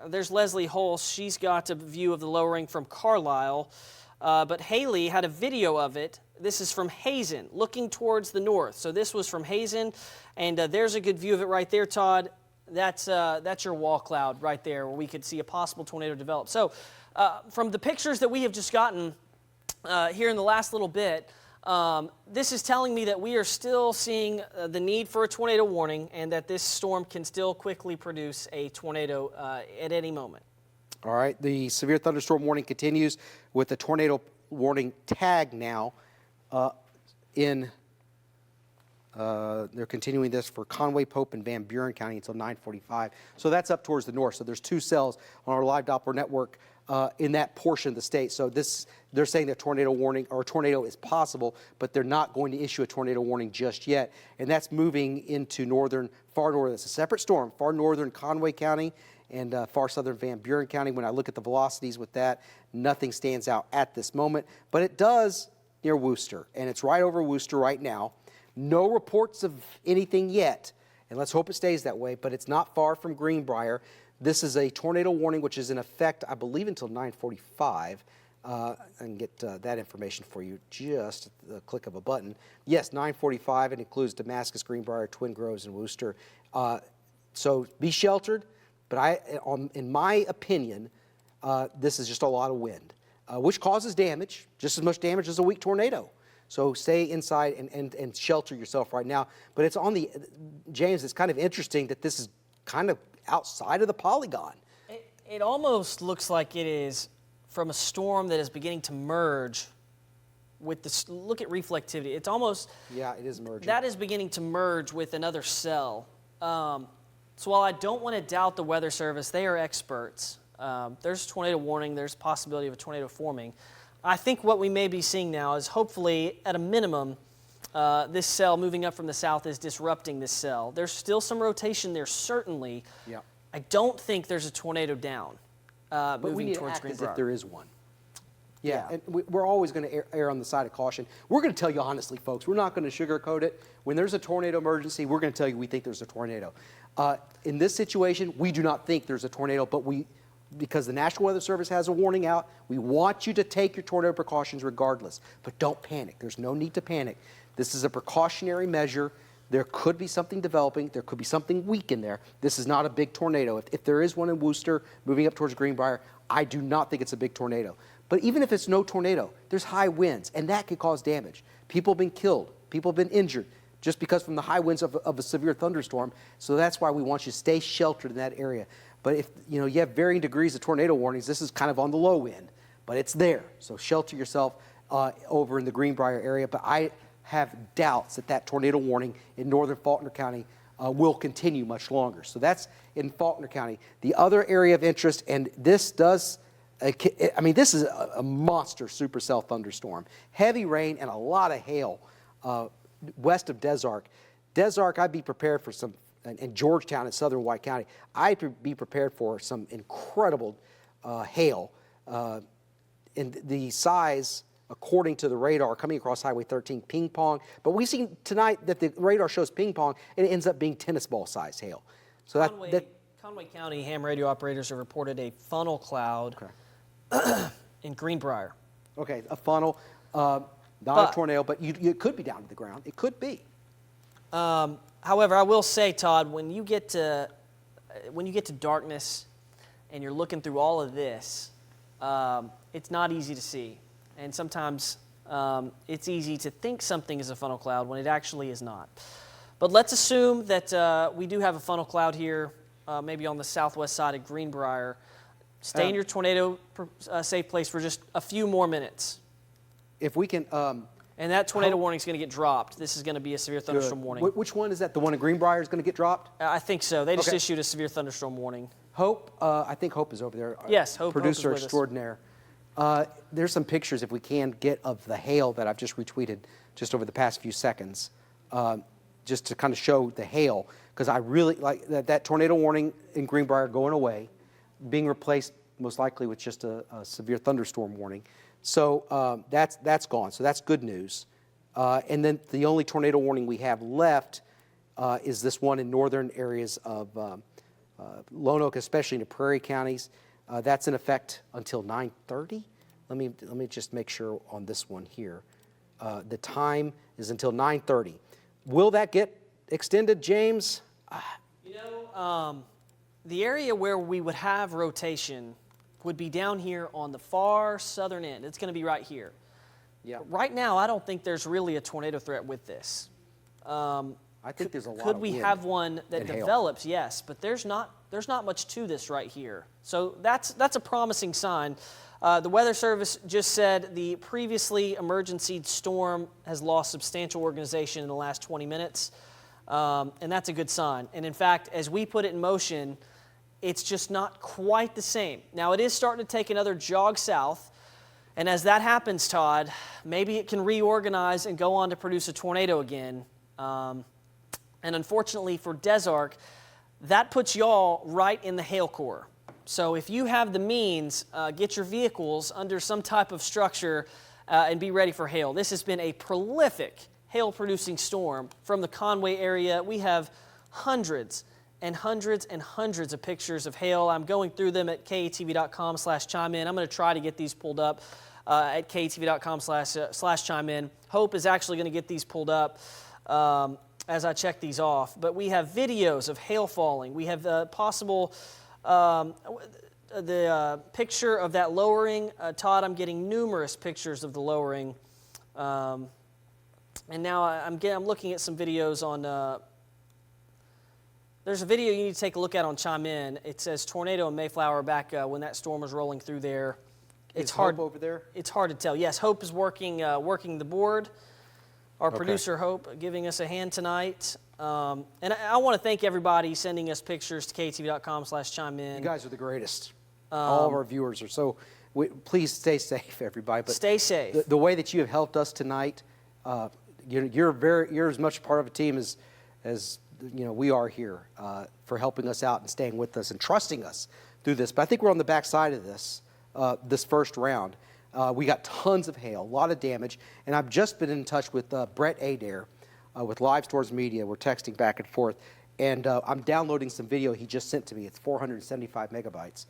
there's Leslie Hulse. She's got a view of the lowering from Carlisle. But Haley had a video of it. This is from Hazen, looking towards the north. So this was from Hazen, and there's a good view of it right there, Todd. That's your wall cloud right there, where we could see a possible tornado develop. So from the pictures that we have just gotten here in the last little bit, this is telling me that we are still seeing the need for a tornado warning, and that this storm can still quickly produce a tornado at any moment. All right, the severe thunderstorm warning continues with the tornado warning tag now they're continuing this for Conway, Pope, and Van Buren County until 9:45. So that's up towards the north. So there's 2 cells on our live Doppler network in that portion of the state. So they're saying that tornado warning or tornado is possible, but they're not going to issue a tornado warning just yet. And that's moving into far northern. It's a separate storm, far northern Conway County and far southern Van Buren County. When I look at the velocities with that, nothing stands out at this moment. But it does near Worcester, and it's right over Worcester right now. No reports of anything yet, and let's hope it stays that way, but it's not far from Greenbrier. This is a tornado warning, which is in effect, I believe, until 9:45. I can get that information for you just at the click of a button. Yes, 9:45. It includes Damascus, Greenbrier, Twin Groves, and Worcester. So be sheltered, but in my opinion, this is just a lot of wind, which causes damage, just as much damage as a weak tornado. So stay inside and shelter yourself right now. But it's James, it's kind of interesting that this is kind of outside of the polygon. It almost looks like it is from a storm that is beginning to merge with the, look at reflectivity. It's almost... Yeah, it is merging. That is beginning to merge with another cell. So while I don't want to doubt the Weather Service, they are experts. There's a tornado warning. There's possibility of a tornado forming. I think what we may be seeing now is hopefully, at a minimum, this cell moving up from the south is disrupting this cell. There's still some rotation there, certainly. Yeah. I don't think there's a tornado down But we moving need to towards act as Greenbrier. if there is one. Yeah, and we're always going to err on the side of caution. We're going to tell you honestly, folks. We're not going to sugarcoat it. When there's a tornado emergency, we're going to tell you we think there's a tornado. In this situation, we do not think there's a tornado, but because the National Weather Service has a warning out, we want you to take your tornado precautions regardless. But don't panic. There's no need to panic. This is a precautionary measure. There could be something developing. There could be something weak in there. This is not a big tornado. If there is one in Worcester moving up towards Greenbrier, I do not think it's a big tornado. But even if it's no tornado, there's high winds, and that could cause damage. People have been killed. People have been injured just because from the high winds of a severe thunderstorm. So that's why we want you to stay sheltered in that area. But if you have varying degrees of tornado warnings, this is kind of on the low end, but it's there. So shelter yourself over in the Greenbrier area. But I have doubts that tornado warning in northern Faulkner County will continue much longer. So that's in Faulkner County. The other area of interest, and this does, this is a monster supercell thunderstorm. Heavy rain and a lot of hail west of Des Arc. Des Arc, I'd be prepared for some, and Georgetown in southern White County, I'd be prepared for some incredible hail. And the size, according to the radar, coming across Highway 13, ping pong. But we've seen tonight that the radar shows ping pong, and it ends up being tennis ball size hail. So Conway County ham radio operators have reported a funnel cloud in Greenbrier. Okay, a funnel, not a tornado, but it could be down to the ground. It could be. However, I will say, Todd, when you get to darkness and you're looking through all of this, it's not easy to see. And sometimes it's easy to think something is a funnel cloud when it actually is not. But let's assume that we do have a funnel cloud here, maybe on the southwest side of Greenbrier. Stay in your tornado safe place for just a few more minutes. if we can. And that tornado warning is going to get dropped. This is going to be a severe thunderstorm warning. Which one is that? The one in Greenbrier is going to get dropped? I think so. They just issued a severe thunderstorm warning. Hope, I think Hope is over there. Yes, Hope. Producer Hope is with extraordinaire. There's some pictures, if we can, get of the hail that I've just retweeted just over the past few seconds, just to kind of show the hail, because I really like that tornado warning in Greenbrier going away, being replaced most likely with just a severe thunderstorm warning. So that's gone. So that's good news. And then the only tornado warning we have left is this one in northern areas of Lonoke, especially in the prairie counties. That's in effect until 9:30. Let me just make sure on this one here. The time is until 9:30. Will that get extended, James? You know, the area where we would have rotation would be down here on the far southern end. It's going to be right here. Yeah. Right now, I don't think there's really a tornado threat with this. I think there's a lot. Could we have one that develops? Yes, but there's not much to this right here. So that's a promising sign. The Weather Service just said the previously emergency storm has lost substantial organization in the last 20 minutes, and that's a good sign. And in fact, as we put it in motion, it's just not quite the same. Now, it is starting to take another jog south, and as that happens, Todd, maybe it can reorganize and go on to produce a tornado again. And unfortunately for Desark, that puts y'all right in the hail core. So if you have the means, get your vehicles under some type of structure and be ready for hail. This has been a prolific hail-producing storm from the Conway area. We have hundreds and hundreds and hundreds of pictures of hail. I'm going through them at KATV.com/chime-in. I'm going to try to get these pulled up at KATV.com/chime-in. Hope is actually going to get these pulled up as I check these off. But we have videos of hail falling. We have the picture of that lowering. Todd, I'm getting numerous pictures of the lowering. And now I'm looking at some videos on... there's a video you need to take a look at on Chime In. It says tornado in Mayflower back when that storm was rolling through there. It's hard Hope over there. It's hard to tell. Yes, Hope is working the board. Our producer Hope giving us a hand tonight. And I want to thank everybody sending us pictures to KATV.com/chime-in. You guys are the greatest. All of our viewers are so. Please stay safe, everybody. But stay safe. The way that you have helped us tonight, you're as much part of a team as we are here for helping us out and staying with us and trusting us through this. But I think we're on the backside of this first round. We got tons of hail, a lot of damage, and I've just been in touch with Brett Adair with Live Stores Media. We're texting back and forth, and I'm downloading some video he just sent to me. It's 475 megabytes,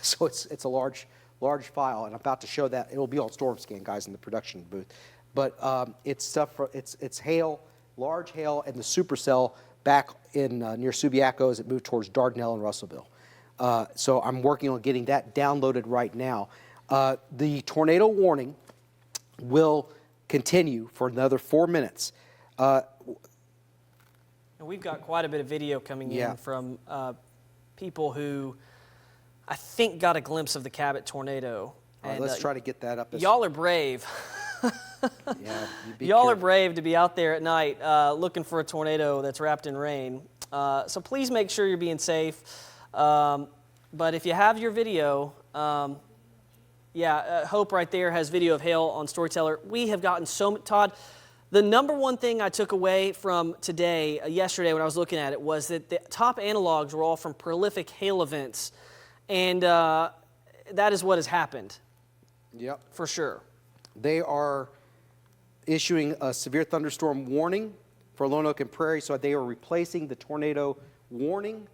so it's a large file, and I'm about to show that. It'll be on StormScan, guys, in the production booth. But it's stuff it's hail, large hail, and the supercell back in near Subiaco as it moved towards Dardanelle and Russellville. So I'm working on getting that downloaded right now. The tornado warning will continue for another 4 minutes. And we've got quite a bit of video coming in from people who I think got a glimpse of the Cabot tornado. All right, let's try to get that up. Y'all are brave. Y'all are brave to be out there at night looking for a tornado that's wrapped in rain. So please make sure you're being safe. But if you have your video, Hope right there has video of hail on Storyteller. We have gotten Todd, the number one thing I took away from today, yesterday when I was looking at it, was that the top analogs were all from prolific hail events. And that is what has happened. Yep. For sure. They are issuing a severe thunderstorm warning for Lonoke and Prairie, so they are replacing the tornado warning.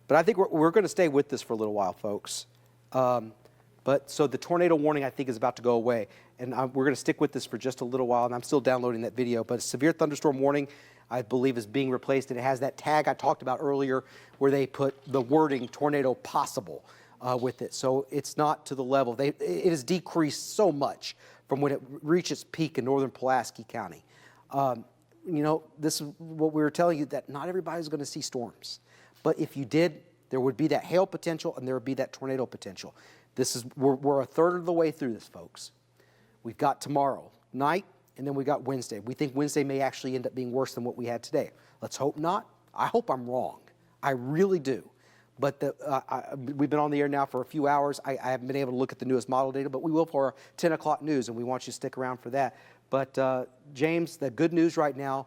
But I think we're going to stay with this for a little while, folks. But so the tornado warning, I think, is about to go away. And we're going to stick with this for just a little while, and I'm still downloading that video. But a severe thunderstorm warning, I believe, is being replaced. And it has that tag I talked about earlier where they put the wording tornado possible with it. So it's not to the level. It has decreased so much from when it reached its peak in northern Pulaski County. This is what we were telling you, that not everybody's going to see storms. But if you did, there would be that hail potential and there would be that tornado potential. We're a third of the way through this, folks. We've got tomorrow. night, and then we got Wednesday. We think Wednesday may actually end up being worse than what we had today. Let's hope not. I hope I'm wrong. I really do. But we've been on the air now for a few hours. I haven't been able to look at the newest model data, but we will for our 10 o'clock news, and we want you to stick around for that. But James, the good news right now,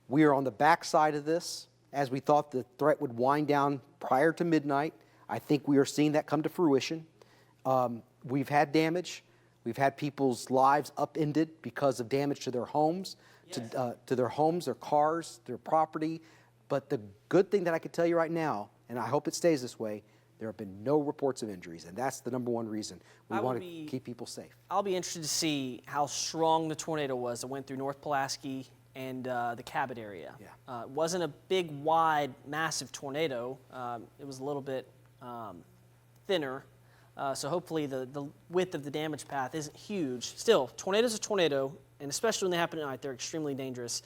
we are on the backside of this. As we thought the threat would wind down prior to midnight, I think we are seeing that come to fruition. We've had damage. We've had people's lives upended because of damage to their homes, to their homes, their cars, their property. But the good thing that I can tell you right now, and I hope it stays this way, there have been no reports of injuries, and that's the number one reason. We want to keep people safe. I'll be interested to see how strong the tornado was that went through North Pulaski and the Cabot area. Yeah. It wasn't a big, wide, massive tornado. It was a little bit thinner. So hopefully the width of the damage path isn't huge. Still, tornado's a tornado, and especially when they happen at night, they're extremely dangerous.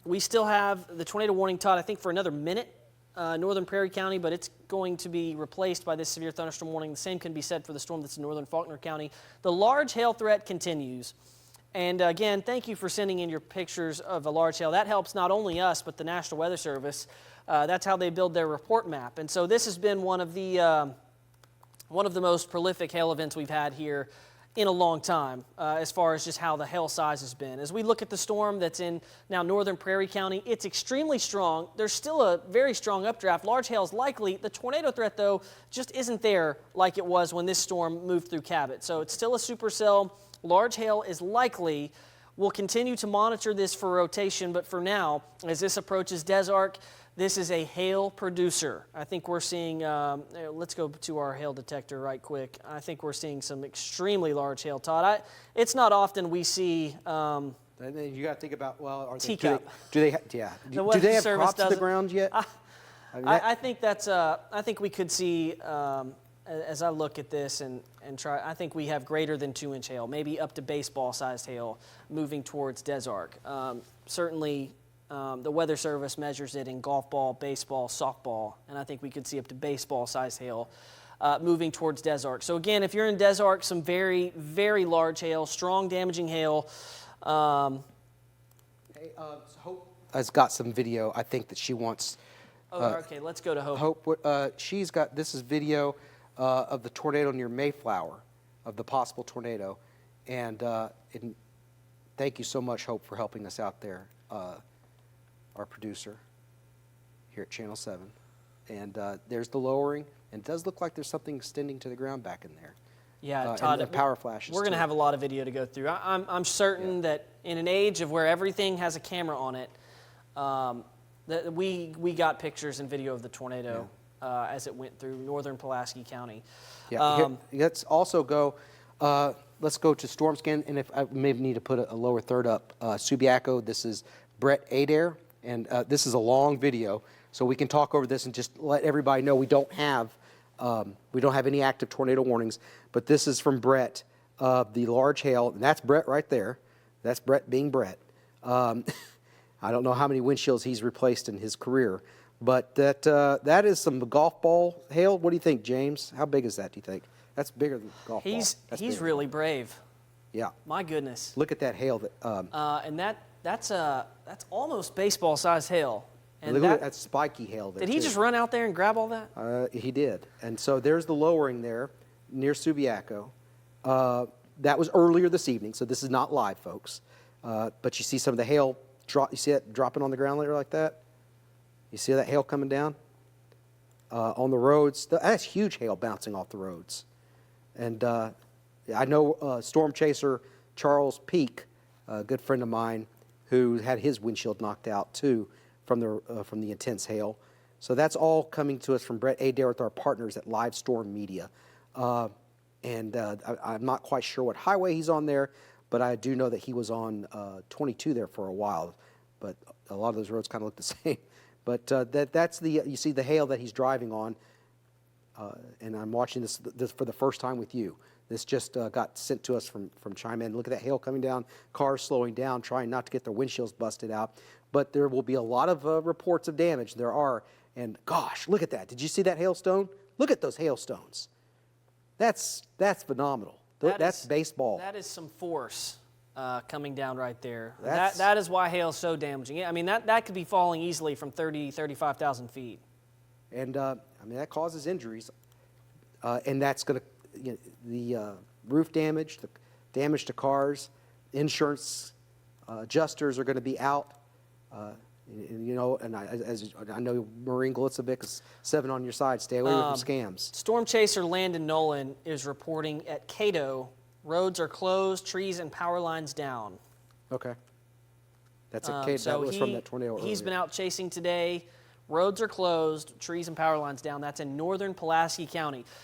We still have the tornado warning, Todd, I think for another minute, northern Prairie County, but it's going to be replaced by this severe thunderstorm warning. The same can be said for the storm that's in northern Faulkner County. The large hail threat continues. And again, thank you for sending in your pictures of a large hail. That helps not only us, but the National Weather Service. That's how they build their report map. And so this has been one of the most prolific hail events we've had here in a long time, as far as just how the hail size has been. As we look at the storm that's in now northern Prairie County, it's extremely strong. There's still a very strong updraft. Large hail is likely. The tornado threat, though, just isn't there like it was when this storm moved through Cabot. So it's still a supercell. Large hail is likely. We'll continue to monitor this for rotation, but for now, as this approaches Des Arc, this is a hail producer. I think we're seeing, let's go to our hail detector right quick. I think we're seeing some extremely large hail, Todd. It's not often we see And then you got to think about, well, are they, teacup. do they have crops to the ground yet? I think that's, I think we could see, as I look at this and try, I think we have greater than 2-inch hail, maybe up to baseball-sized hail moving towards Des Arc. Certainly, the Weather Service measures it in golf ball, baseball, softball, and I think we could see up to baseball-sized hail moving towards Des Arc. So again, if you're in Des Arc, some very, very large hail, strong damaging hail. Hope has got some video, I think, that she wants. Okay, let's go to Hope. Hope, she's got, this is video of the tornado near Mayflower, of the possible tornado. And thank you so much, Hope, for helping us out there. Our producer here at Channel 7. And there's the lowering, and it does look like there's something extending to the ground back in there. Yeah, Todd, and the power flashes. We're going to have a lot of video to go through. I'm certain that in an age of where everything has a camera on it, that we got pictures and video of the tornado as it went through northern Pulaski County. Yeah, let's also go. Let's go to storm scan, and if I may need to put a lower third up, Subiaco. This is Brett Adair, and this is a long video, so we can talk over this and just let everybody know we don't have any active tornado warnings. But this is from Brett, the large hail, and that's Brett right there. That's Brett being Brett. I don't know how many windshields he's replaced in his career, but that is some golf ball hail. What do you think, James? How big is that, do you think? That's bigger than golf ball. He's really brave. Yeah. My goodness. Look at that hail. And that's almost baseball-sized hail. And look at that spiky hail there. Did he just run out there and grab all that? He did. And so there's the lowering there near Subiaco. That was earlier this evening, so this is not live, folks. But you see some of the hail drop. You see it dropping on the ground later like that? You see that hail coming down on the roads? That's huge hail bouncing off the roads. And I know storm chaser Charles Peak, a good friend of mine, who had his windshield knocked out too from the intense hail. So that's all coming to us from Brett Adair with our partners at Live Storm Media. I'm not quite sure what highway he's on there, but I do know that he was on 22 there for a while. But a lot of those roads kind of look the same. But that's you see the hail that he's driving on. And I'm watching this for the first time with you. This just got sent to us from Chime-In. Look at that hail coming down, cars slowing down, trying not to get their windshields busted out. But there will be a lot of reports of damage. There are. And gosh, look at that. Did you see that hailstone? Look at those hailstones. That's phenomenal. That's baseball. That is some force. coming down right there. That's- That is why hail is so damaging. Yeah, I mean, that could be falling easily from 35,000 feet. And I mean, that causes injuries. And that's going to, the roof damage, the damage to cars, insurance adjusters are going to be out. And I know Maureen Glitzovic is 7 on your side. Stay away from scams. Storm chaser Landon Nolan is reporting at Cato, roads are closed, trees and power lines down. Okay. That's that was from that tornado earlier. He's been out chasing today. Roads are closed, trees and power lines down. That's in northern Pulaski County.